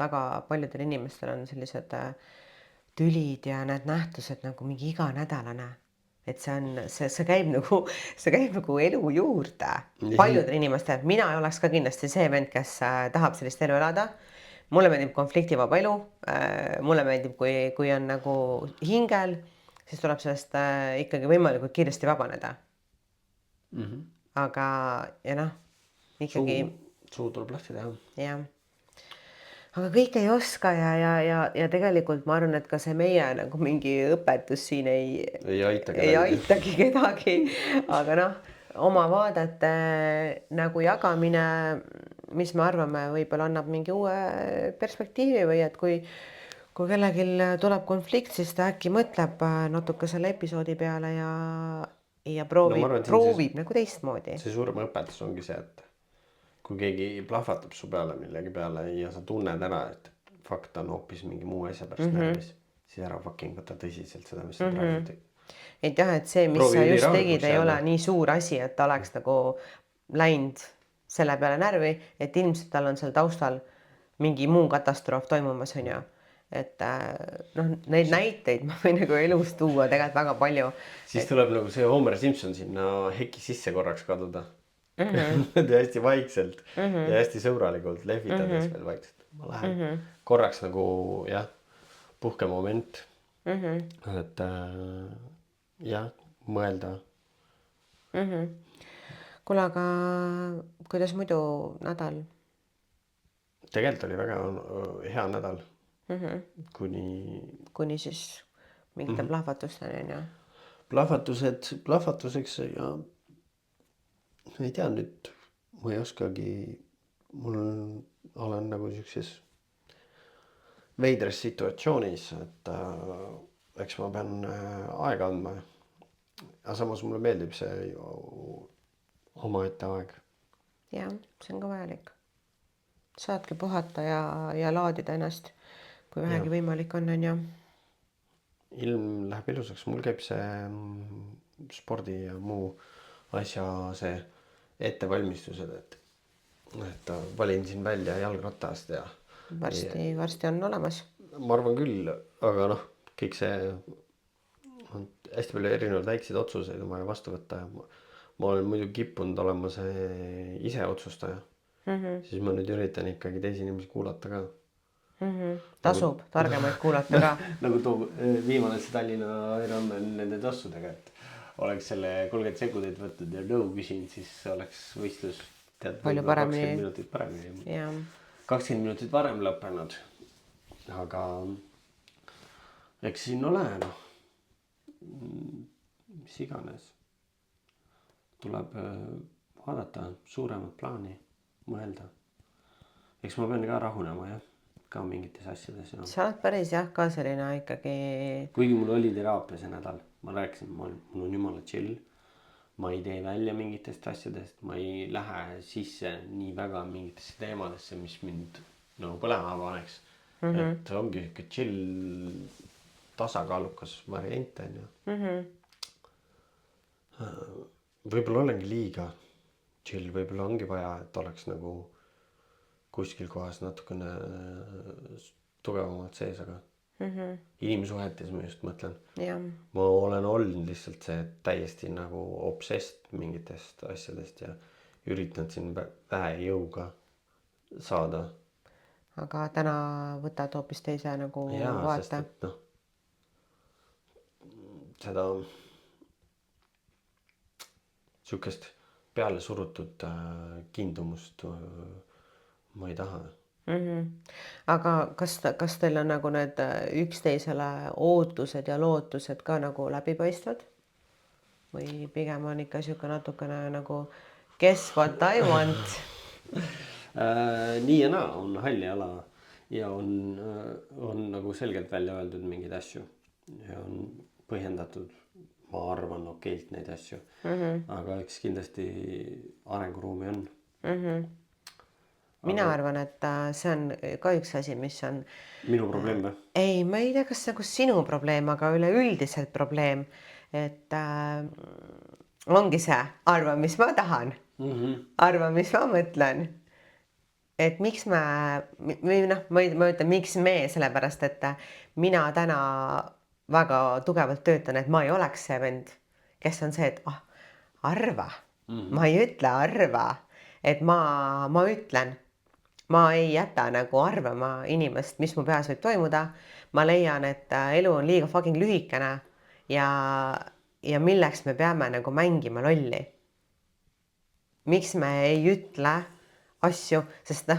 väga paljudel inimestel on sellised tülid ja need nähtused nagu mingi iganädalane. Et see käib nagu elu juurde. Paljudel inimestel. Mina ei oleks ka kindlasti see vend, kes tahab sellist elu elada. Mulle meeldib konfliktivaba elu. Mulle meeldib, kui on nagu hingel, siis tuleb sellest ikkagi võimalikult kiiresti vabaneda. Aga ja noh, ikkagi. Suu tuleb lahti teha. Jah. Aga kõik ei oska ja tegelikult ma arvan, et ka see meie nagu mingi õpetus siin ei aitagi kedagi. Aga noh, oma vaadete nagu jagamine, mis me arvame, võib-olla annab mingi uue perspektiivi või et kui kellelgi tuleb konflikt, siis ta äkki mõtleb natuke selle episoodi peale ja proovib nagu teistmoodi. See suurem õpetus ongi see, et kui keegi plahvatab su peale millegi peale ja sa tunned ära, et fakt on hoopis mingi muu asja pärast närvis, siis ära fucking võta tõsiselt seda, mis sa praegu tegid. Et jah, et see, mis sa just tegid, ei ole nii suur asi, et ta oleks nagu läinud selle peale närvi, et ilmselt tal on seal taustal mingi muu katastroof toimumas, on ju. Et neid näiteid ma võin nagu elus tuua tegelikult väga palju. Siis tuleb nagu see Homer Simpson sinna heki sisse korraks kaduda. hästi vaikselt ja hästi sõbralikult lehvitades veel vaikselt. Ma lähen korraks nagu jah, puhkemoment. Et jah, mõelda. Kuule, aga kuidas muidu nädal? Tegelikult oli väga hea nädal. Kuni siis mingite plahvatusteni, on ju? Plahvatuseks ja ei tea nüüd, ma ei oskagi, olen nagu siukses veidras situatsioonis, et eks ma pean aega andma. Aga samas mulle meeldib see omaette aeg. Jah, see on ka vajalik. Saadki puhata ja laadida ennast, kui vähegi võimalik on ju. Ilm läheb ilusaks, mul käib see spordi ja muu asja see ettevalmistused, et valin siin välja jalgratast ja Varsti on olemas. ma arvan küll, aga noh, kõik see on hästi palju erinevaid väikseid otsuseid on vaja vastu võtta. Ma olen muidu kippunud olema see ise otsustaja. Siis ma nüüd üritan ikkagi teisi inimesi kuulata ka. Tasub targemaid kuulata ka. Nagu too viimane see Tallinna Ironman nende tossudega, et oleks selle 30 sekundit võtnud ja nõu küsinud, siis oleks võistlus palju paremini. 20 minutit paremini. Ja. 20 minutit varem lõppenud. Aga eks siin ole, noh, mis iganes. Tuleb vaadata suuremat plaani, mõelda. Eks ma pean ka rahunema, jah, ka mingites asjades. Sa oled päris jah ka selline ikkagi. Kuigi mul oli teraapia see nädal, ma rääkisin, mul on jumala chill. Ma ei tee välja mingitest asjadest, ma ei lähe sisse nii väga mingitesse teemadesse, mis mind nagu põlema paneks. Et ongi ikka chill, tasakaalukas variant on ju. Võib-olla olengi liiga chill, võib-olla ongi vaja, et oleks nagu kuskil kohas natukene tugevamalt sees, aga inimsuhetes ma just mõtlen. Ja. Ma olen olnud lihtsalt see täiesti nagu obsessed mingitest asjadest ja üritan siin vähe jõuga saada. Aga täna võtad hoopis teise nagu vaata. Sest et noh, seda siukest peale surutud kindumust ma ei taha. Aga kas teil on nagu need üksteisele ootused ja lootused ka nagu läbipaistvad? Või pigem on ikka siuke natukene nagu guess what I want? Nii ja naa on halli ala ja on nagu selgelt välja öeldud mingeid asju ja on põhjendatud, ma arvan, okeilt neid asju. Aga eks kindlasti arenguruumi on. Mina arvan, et see on ka üks asi, mis on minu probleem või? Ei, ma ei tea, kas nagu sinu probleem, aga üleüldiselt probleem, et ongi see, arva, mis ma tahan, arva, mis ma mõtlen. Et miks ma ütlen, miks me, sellepärast, et mina täna väga tugevalt töötan, et ma ei oleks see vend, kes on see, et arva, ma ei ütle arva, et ma ütlen, ma ei jäta nagu arvama inimest, mis mu peas võib toimuda. Ma leian, et elu on liiga fucking lühikene ja milleks me peame nagu mängima lolli. Miks me ei ütle asju, sest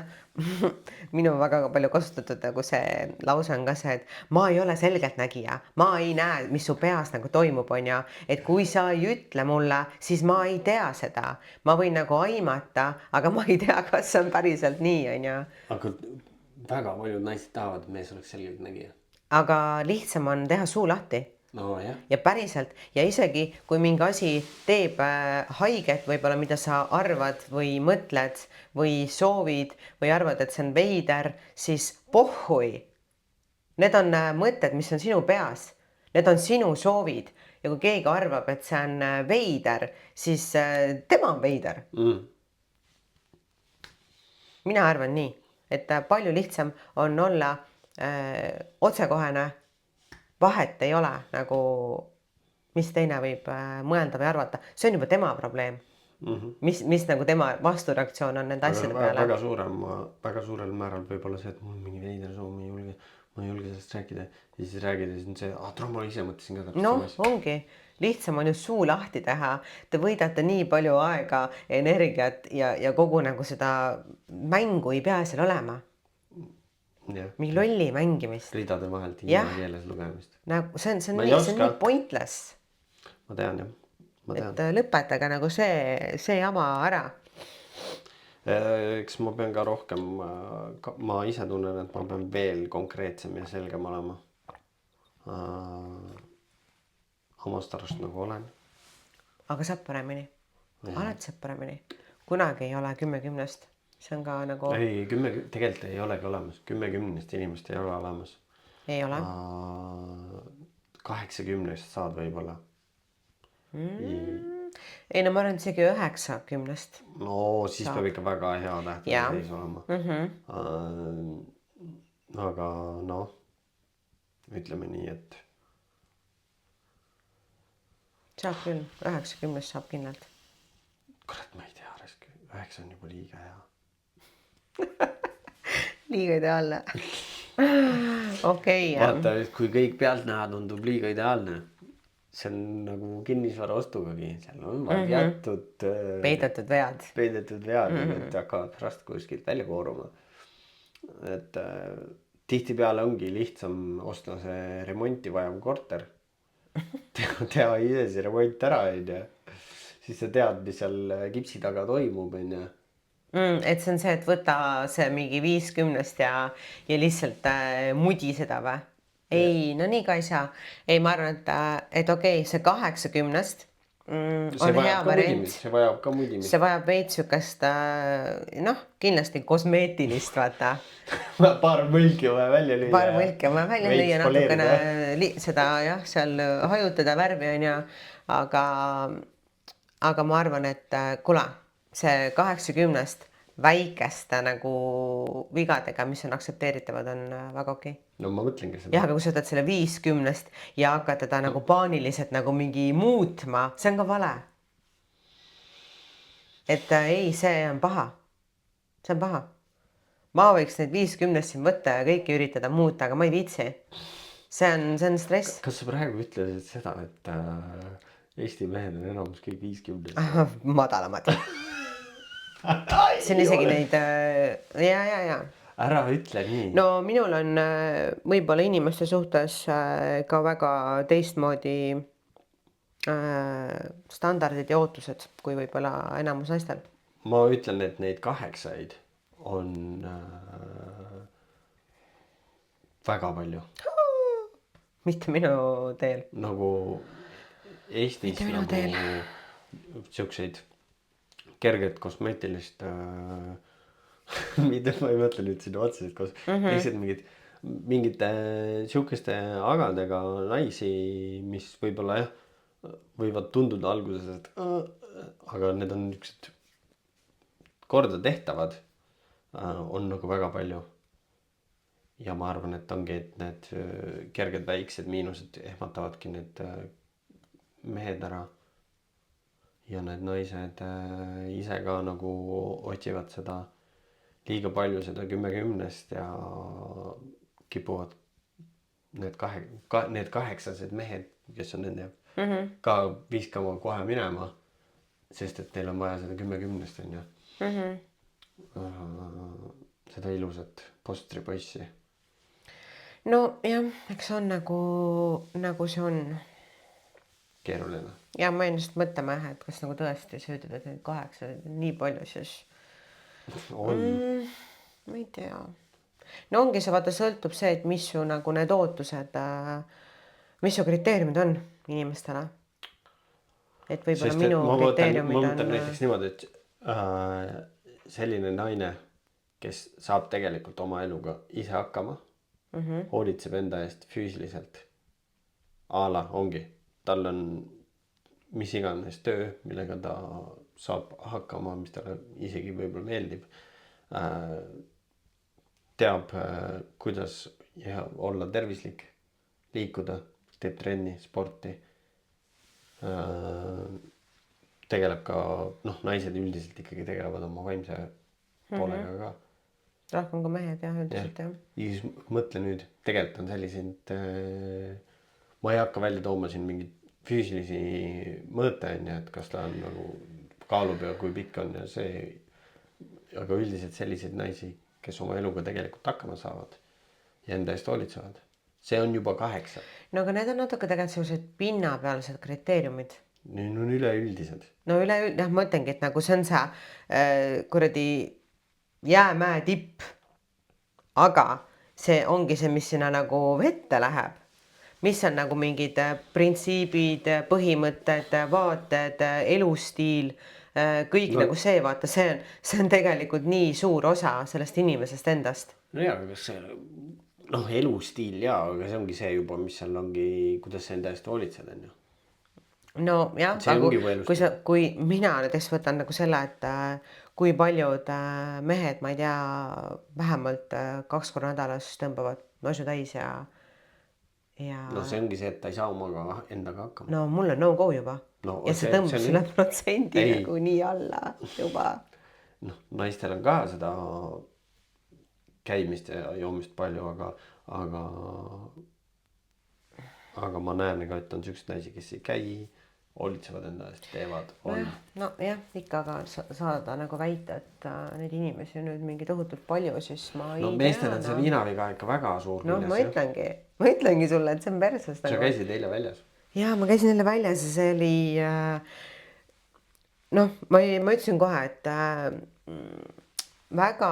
minu väga palju kasutatud nagu see lause on ka see, et ma ei ole selgeltnägija, ma ei näe, mis su peas nagu toimub, on ju, et kui sa ei ütle mulle, siis ma ei tea seda, ma võin nagu aimata, aga ma ei tea, kas see on päriselt nii, on ju. Aga väga paljud naised tahavad, et mees oleks selgeltnägija. Aga lihtsam on teha suu lahti. No, jah. Ja päriselt ja isegi kui mingi asi teeb haiget, võib-olla mida sa arvad või mõtled või soovid või arvad, et see on veider, siis pohhui. Need on mõtted, mis on sinu peas. Need on sinu soovid ja kui keegi arvab, et see on veider, siis tema on veider. Mina arvan nii, et palju lihtsam on olla otsekohene. Vahet ei ole nagu, mis teine võib mõelda või arvata. See on juba tema probleem. mis nagu tema vastureaktsioon on nende asjade peale. väga suurel määral võib-olla see, et mul on mingi veider soo, ma ei julge sellest rääkida. Ja siis räägida, siis on see, ma ise mõtlesin ka täpselt sama asja. Ongi, lihtsam on ju suu lahti teha. Te võidate nii palju aega, energiat ja kogu nagu seda mängu ei pea seal olema. Mingi lolli mängimist. Ridade vahelt hiina keeles lugemist. Nagu see on nii pointless. Ma tean jah. Et lõpetage nagu see jama ära. Eks ma pean ka rohkem, ma ise tunnen, et ma pean veel konkreetsem ja selgem olema. Omast arust nagu olen. Aga saab paremini. Alati saab paremini. Kunagi ei ole 10-10. See on ka nagu... Ei, 10, tegelikult ei olegi olemas. 10-10 inimest ei ole olemas. Ei ole. 80 saad võib-olla. Ei, no ma arvan, et isegi 9-10. No siis saab. Peab ikka väga hea tähtede seis olema. Aga noh, ütleme nii, et... Saab küll, 9-10 saab kindlalt. Kurat, ma ei tea, 9 on juba liiga hea. Liiga ideaalne. Okei. Vaata, kui kõik pealtnäha tundub liiga ideaalne, see on nagu kinnisvara ostugagi, seal on varjatud peidetud vead, et hakkavad pärast kuskilt välja kooruma. Et tihtipeale ongi lihtsam osta see remonti vajav korter, teha ise see remont ära, siis sa tead, mis seal kipsi taga toimub, et see on see, et võta see mingi 50 ja lihtsalt mudi seda või? Ei, no nii ka ei saa. Ei, ma arvan, et okei, see 80 on hea variant. See vajab ka mudimist. See vajab veits sükast, kindlasti kosmeetilist, vaata. Paar mõlki on vaja välja lüüa. Natukene seda jah, seal hajutada värvi on ja, aga ma arvan, et kuule, see 80 väikeste nagu vigadega, mis on aktsepteeritavad, on väga okei. No ma mõtlengi seda. Jah, aga kui sa võtad selle 50 ja hakkad teda nagu paaniliselt nagu mingi muutma, see on ka vale. Et ei, see on paha. See on paha. Ma võiks neid 50 siin võtta ja kõiki üritada muuta, aga ma ei viitsi. See on stress. Kas sa praegu ütlesid seda, et Eesti mehed on enamus kõik 50? Madalamad. See on isegi neid... Ja. Ära ütle nii. No minul on võib-olla inimeste suhtes ka väga teistmoodi standardid ja ootused, kui võib-olla enamus naistel. Ma ütlen, et neid 8-id on väga palju. Mitte minu teel. Nagu Eestis nagu siukseid kerget kosmeetilist mida ma ei mõtle nüüd sinna otseselt koos. Lihtsalt mingite siukeste agadega naisi, mis võib-olla võivad tunduda alguses, et aga need on niisugused korda tehtavad, on nagu väga palju. Ja ma arvan, et ongi, et need kerged väiksed miinused ehmatavadki need mehed ära. Ja need naised ise ka nagu otsivad seda liiga palju seda 10-10 ja kipuvad need 8-sed mehed, kes on nende ka viskama kohe minema, sest et neil on vaja seda 10-10 on ju. Seda ilusat postripoissi. No jah, eks on nagu see on. Keeruline. Ja ma ennast mõtlema, et kas nagu tõesti sa ütled, et neid 8 nii palju siis on. Ma ei tea. No ongi see, vaata, sõltub see, et mis su nagu need ootused, mis su kriteeriumid on inimestele. Et võib-olla minu kriteeriumid on... Ma mõtlen näiteks niimoodi, et selline naine, kes saab tegelikult oma eluga ise hakkama, hoolitseb enda eest füüsiliselt. Ala ongi. Tal on mis iganes töö, millega ta saab hakkama, mis talle isegi võib-olla meeldib. Teab, kuidas olla tervislik, liikuda, teeb trenni, sporti. tegeleb ka, noh, naised üldiselt ikkagi tegelevad oma vaimse poolega ka. Rohkem kui mehed jah, üldiselt jah. Ja siis mõtle nüüd, tegelikult on selliseid, ma ei hakka välja tooma siin mingeid füüsilisi mõõte, et kas ta on nagu kaalub ja kui pikk on ja see, aga üldiselt selliseid naisi, kes oma eluga tegelikult hakkama saavad ja enda eest hoolitsevad, see on juba 8. No aga need on natuke tegelikult sellised pinnapealsed kriteeriumid. Need on üleüldised. No jah, ma ütlengi, et nagu see on see kuradi jäämäe tipp, aga see ongi see, mis sinna nagu vette läheb, mis on nagu mingid printsiibid, põhimõtted, vaated, elustiil, kõik nagu see, vaata, see on tegelikult nii suur osa sellest inimesest endast. No jaa, aga kas see, noh, elustiil jaa, aga see ongi see juba, mis seal ongi, kuidas sa enda eest hoolitsed, on ju. No jah, kui mina näiteks võtan nagu selle, et kui paljud mehed, ma ei tea, vähemalt 2 korda nädalas tõmbavad nosu täis ja no see ongi see, et ta ei saa omaga endaga hakkama. No mul on no go juba. No, ja see tõmbab selle protsendi nagu nii alla juba. Noh, naistel on ka seda käimist ja joomist palju, aga ma näen ka, et on sellised naisi, kes ei käi, hoolitsevad enda eest, teevad. No jah, ikka, aga saada nagu väita, et neid inimesi on nüüd mingi tohutult palju, siis ma ei tea. No meestel on see viinaviga ikka väga suur. No ma ütlengi sulle, et see on perses. Sa käisid eile väljas? Jaa, ma käisin eile väljas ja see oli, noh, ma ütlesin kohe, et väga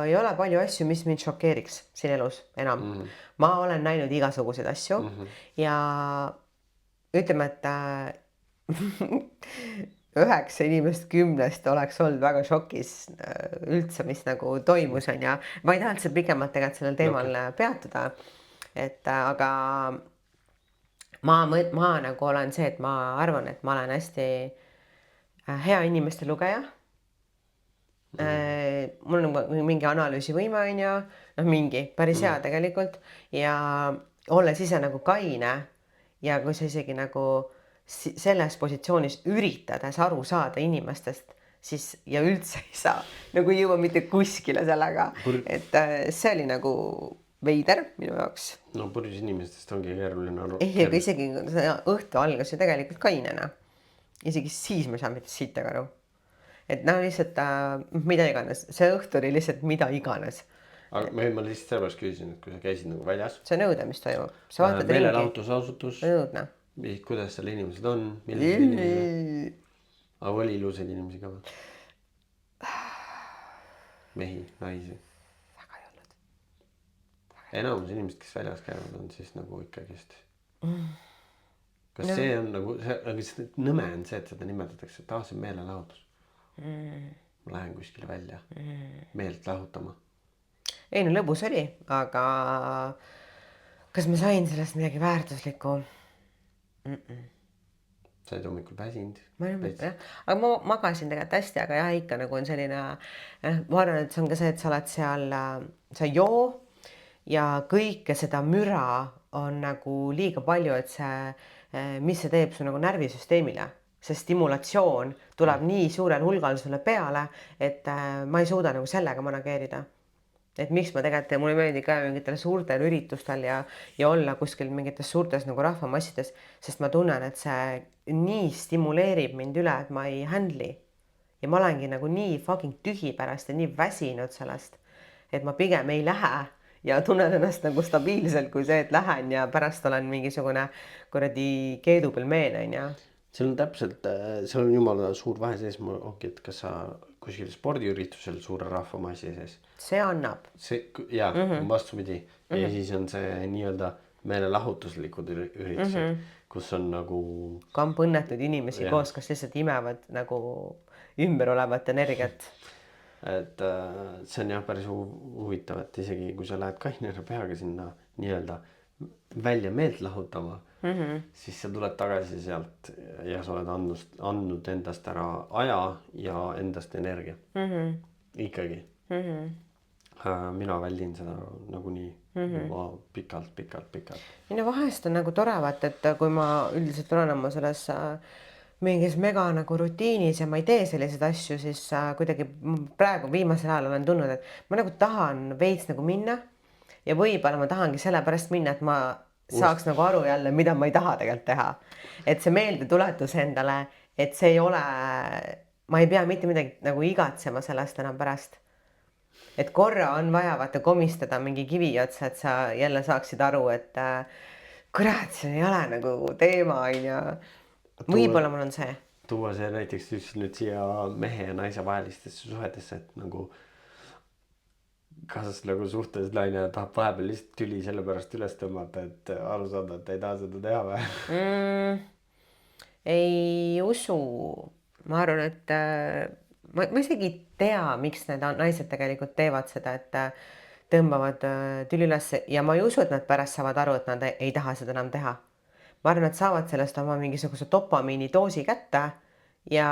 ei ole palju asju, mis mind šokeeriks siin elus enam. Ma olen näinud igasuguseid asju ja ütleme, et 9 inimest 10 oleks olnud väga šokis üldse, mis nagu toimus on ja ma ei taha üldse pikemalt tegelikult sellel teemal peatuda, et aga ma nagu olen see, et ma arvan, et ma olen hästi hea inimeste lugeja. Mul on mingi analüüsivõime on ju, noh mingi päris hea tegelikult ja olles ise nagu kaine ja kui sa isegi nagu selles positsioonis üritades aru saada inimestest, siis ja üldse ei saa nagu ei jõua mitte kuskile sellega, et see oli nagu veider minu jaoks. No purjus inimestest ongi keeruline aru. Aga isegi õhtu algas ju tegelikult kainena. Isegi siis ma ei saa mitte siitagi aru. Et noh, lihtsalt mida iganes. See õhtu oli lihtsalt mida iganes. Aga ma lihtsalt sellepärast küsisin, et kui sa käisid nagu väljas. See on õudne, mis toimub. Sa vaatad ringi. Meelelahutusasutus. Õudne. Kuidas seal inimesed on? Aga oli ilusaid inimesi ka või? Mehi, naisi? Väga ei olnud. Enamus inimesed, kes väljas käivad, on siis nagu ikkagist. Kas see on nagu, aga nõme on see, et seda nimetatakse, et see on meelelahutus. Ma lähen kuskile välja meelt lahutama. Ei, no lõbus oli, aga kas ma sain sellest midagi väärtuslikku? Sa olid hommikul väsinud. Aga ma magasin tegelikult hästi, aga jah, ikka nagu on selline, ma arvan, et see on ka see, et sa oled seal, sa joo ja kõike seda müra on nagu liiga palju, et see, mis see teeb su nagu närvisüsteemile. See stimulatsioon tuleb nii suurel hulgal sulle peale, et ma ei suuda nagu sellega manageerida. Et miks ma tegelikult, mulle meeldib ka mingitel suurtel üritustel ja olla kuskil mingites suurtes nagu rahvamassides, sest ma tunnen, et see nii stimuleerib mind üle, et ma ei handli. Ja ma olengi nagu nii fucking tühi pärast ja nii väsinud sellest, et ma pigem ei lähe ja tunnen ennast nagu stabiilselt kui see, et lähen ja pärast olen mingisugune kuradi keedupilmeen, on ja. Seal on täpselt, seal on jumala suur vahe sees, ongi, et kas sa kuskil spordiüritusel suure rahvamassi sees. See annab. Vastupidi. Ja siis on see nii-öelda meelelahutuslikud üritused, kus on nagu kampõnnetud inimesi koos, kas lihtsalt imevad nagu ümber olevat energiat. Et see on jah päris huvitav, et isegi kui sa lähed kainera peaga sinna nii-öelda välja meelt lahutama, siis sa tuled tagasi sealt ja sa oled andnud endast ära aja ja endast energia. Ikkagi. Mina väldin seda nagunii juba pikalt. Minu vahest on nagu tore vaata, et kui ma üldiselt olen oma selles mingis mega nagu rutiinis ja ma ei tee selliseid asju, siis kuidagi praegu viimasel ajal olen tundnud, et ma nagu tahan veits nagu minna ja võib-olla ma tahangi sellepärast minna, et ma saaks nagu aru jälle, mida ma ei taha tegelikult teha. Et see meeldetuletus endale, et see ei ole, ma ei pea mitte midagi nagu igatsema sellest enam pärast. Et korra on vaja vaata komistada mingi kivi otsa, et sa jälle saaksid aru, et kurat, see ei ole nagu teema, on ju. Võib-olla mul on see. Tuua see näiteks just nüüd siia mehe ja naise vahelistesse suhetesse, et nagu kas nagu suhtes naine tahab vahepeal lihtsalt tüli sellepärast üles tõmmata, et aru saada, et ta ei taha seda teha või? Ei usu. Ma arvan, et ma isegi ei tea, miks need naised tegelikult teevad seda, et tõmbavad tüli üles ja ma ei usu, et nad pärast saavad aru, et nad ei taha seda enam teha. Ma arvan, et saavad sellest oma mingisuguse dopamiinidoosi kätte ja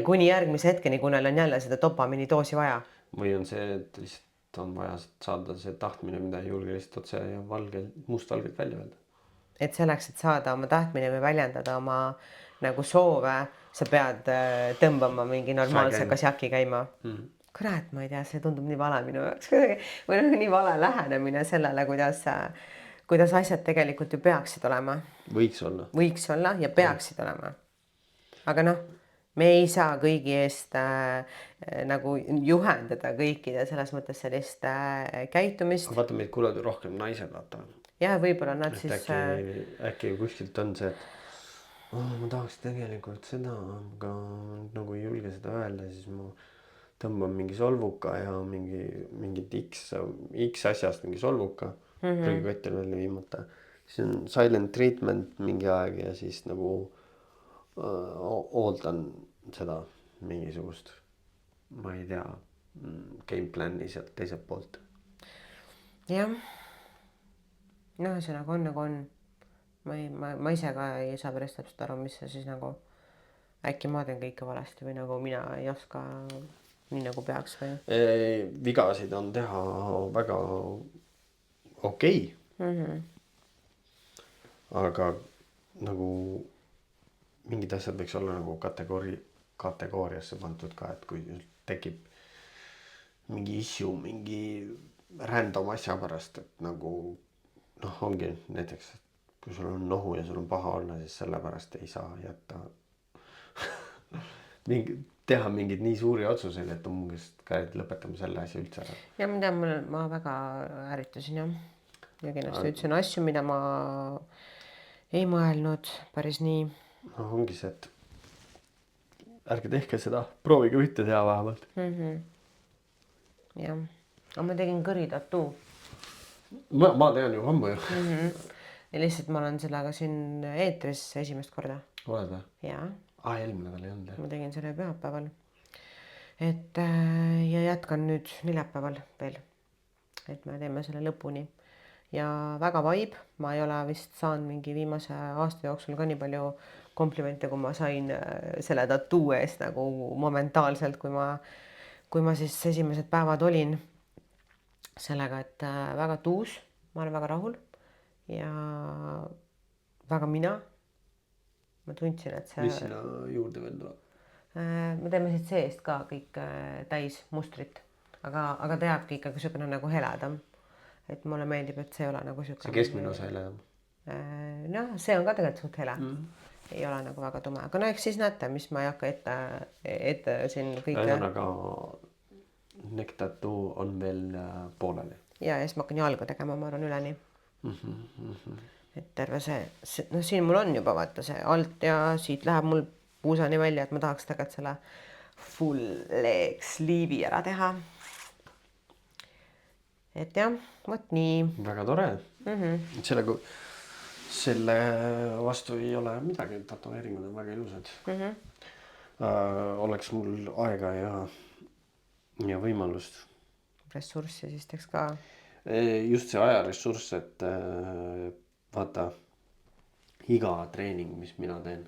kuni järgmise hetkeni, kui neil on jälle seda dopamiinidoosi vaja. Või on see, et lihtsalt on vaja saada see tahtmine, mida ei julge lihtsalt otse ja mustvalgelt välja öelda. Et selleks, et saada oma tahtmine või väljendada oma nagu soove, sa pead tõmbama mingi normaalse kasjaki käima. Kurat, ma ei tea, see tundub nii vale minu jaoks või nii vale lähenemine sellele, kuidas asjad tegelikult ju peaksid olema. Võiks olla ja peaksid olema. Aga noh, me ei saa kõigi eest nagu juhendada kõikide selles mõttes sellist käitumist. Vaata, meid kuulavad rohkem naised, vaata. Ja võib-olla nad et siis... Äkki kuskilt on see, et ma tahaks tegelikult seda, aga nagu ei julge seda öelda, siis ma tõmban mingi solvuka ja mingit X asjast mingi solvuka prügikotil välja viimata. Siis on silent treatment mingi aeg ja siis nagu ootan seda mingisugust, ma ei tea, game plan'i sealt teiselt poolt. Jah. No see nagu on. Ma ise ka ei saa päris täpselt aru, mis see siis nagu äkki ma teen kõike valesti või nagu mina ei oska nii nagu peaks või? Vigasid on teha väga okei. Aga nagu mingid asjad võiks olla nagu kategooriasse pandud ka, et kui tekib mingi issue, mingi random asja pärast, et nagu noh, ongi näiteks, kui sul on nohu ja sul on paha olla, siis sellepärast ei saa jätta teha mingeid nii suuri otsuseid, et umbes ka lõpetame selle asja üldse ära. Ja ma tean, ma väga ärritasin jah. Ja kindlasti ütlesin asju, mida ma ei mõelnud päris nii. No ongi see, et ärge tehke seda, proovige mitte teha vähemalt. Jah, aga ma tegin kõritatuu. Ma tean ju ammu ju. Ja lihtsalt ma olen sellega siin eetris esimest korda. Oled või? Jaa. Eelmine nädal ei olnud. Ma tegin selle pühapäeval. Et ja jätkan nüüd neljapäeval veel. Et me teeme selle lõpuni. Ja väga vibe. Ma ei ole vist saanud mingi viimase aasta jooksul ka nii palju komplimente, kui ma sain selle tattoo eest nagu momentaalselt, kui ma siis esimesed päevad olin sellega, et väga tuus, ma olen väga rahul ja väga mina. Ma tundsin, et see... Mis sina juurde veel tuleb? Me teeme siit seest ka kõik täis mustrit, aga ta jääbki ikkagi niisugune nagu heledam. Et mulle meeldib, et see ei ole nagu niisugune... See keskmine osa heledam? No, see on ka tegelikult suht hele. Ei ole nagu väga tume. Aga no eks siis näete, mis ma ei hakka ette siin kõike... Aga neck tattoo on veel pooleli. Ja siis ma hakkan jalga tegema, ma arvan üleni. Et terve see, no siin mul on juba vaata see alt ja siit läheb mul puusani välja, et ma tahaks tegelikult selle full leg sleeve'i ära teha. Et jah, võt nii. Väga tore. Selle vastu ei ole midagi, tatoveeringud on väga ilusad. Oleks mul aega ja võimalust. Ressurssi siis teeks ka. Just see ajaressurss, et vaata, iga treening, mis mina teen,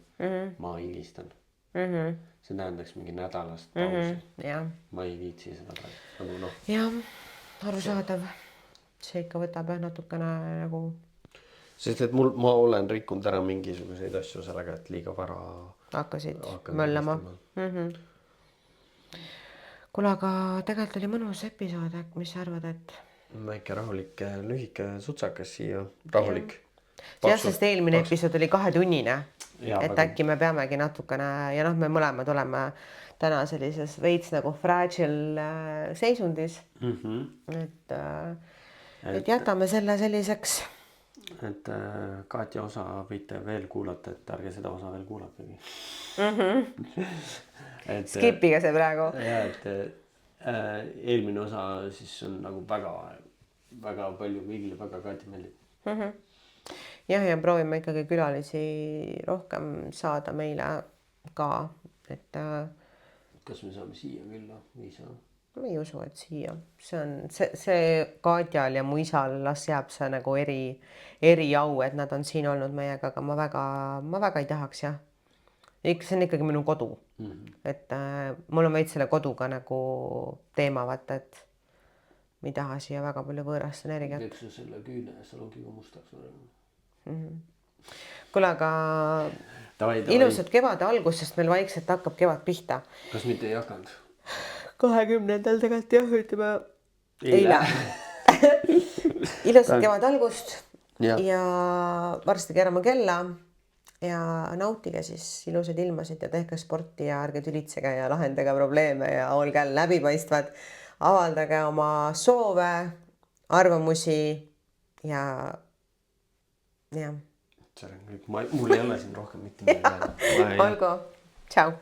ma hilistan. See tähendaks mingi nädalast pausi. Ma ei viitsi seda nagu noh. Jah, arusaadav. See ikka võtab natukene nagu... Sest et ma olen rikkunud ära mingisuguseid asju sellega, et liiga vara hakkasid hakkad möllama. vägistama. Kuule, aga tegelikult oli mõnus episood, mis sa arvad, et Väike rahulik, lühike sutsakas siia, rahulik. jah, sest eelmine episood oli 2-tunnine, Jaa, et väga- äkki me peamegi natukene ja noh, me mõlemad oleme täna sellises veits nagu fragile seisundis, et jätame selle selliseks. Et Katja osa võite veel kuulata, et ärge seda osa veel kuulategi. et Skipige see praegu. ja, et eelmine osa siis on nagu väga, väga palju kõigile väga Katja meeldib. Jah, ja proovime ikkagi külalisi rohkem saada meile ka, et Kas me saame siia külla või ei saa? ma ei usu, et siia, see on see Katjal ja mu isal, las jääb see nagu eriau, et nad on siin olnud meiega, aga ma väga ei tahaks jah. See on ikkagi minu kodu, et mul on veits selle koduga nagu teema, vaata, et ma ei taha siia väga palju võõrast energiat. Eks sa selle küüne salogiga mustaks olema. Kuule, aga ilusat kevade algust, sest meil vaikselt hakkab kevad pihta. Kas mitte ei hakanud? 20. tegelikult jah, ütleme eile. Ilusat kevad algust ja varsti keerame kella ja nautige siis ilusaid ilmasid ja tehke sporti ja ärge tülitsege ja lahendage probleeme ja olge läbipaistvad. Avaldage oma soove, arvamusi ja jah. See on kõik, mul ei ole siin rohkem mitte midagi. Olgu, tšau.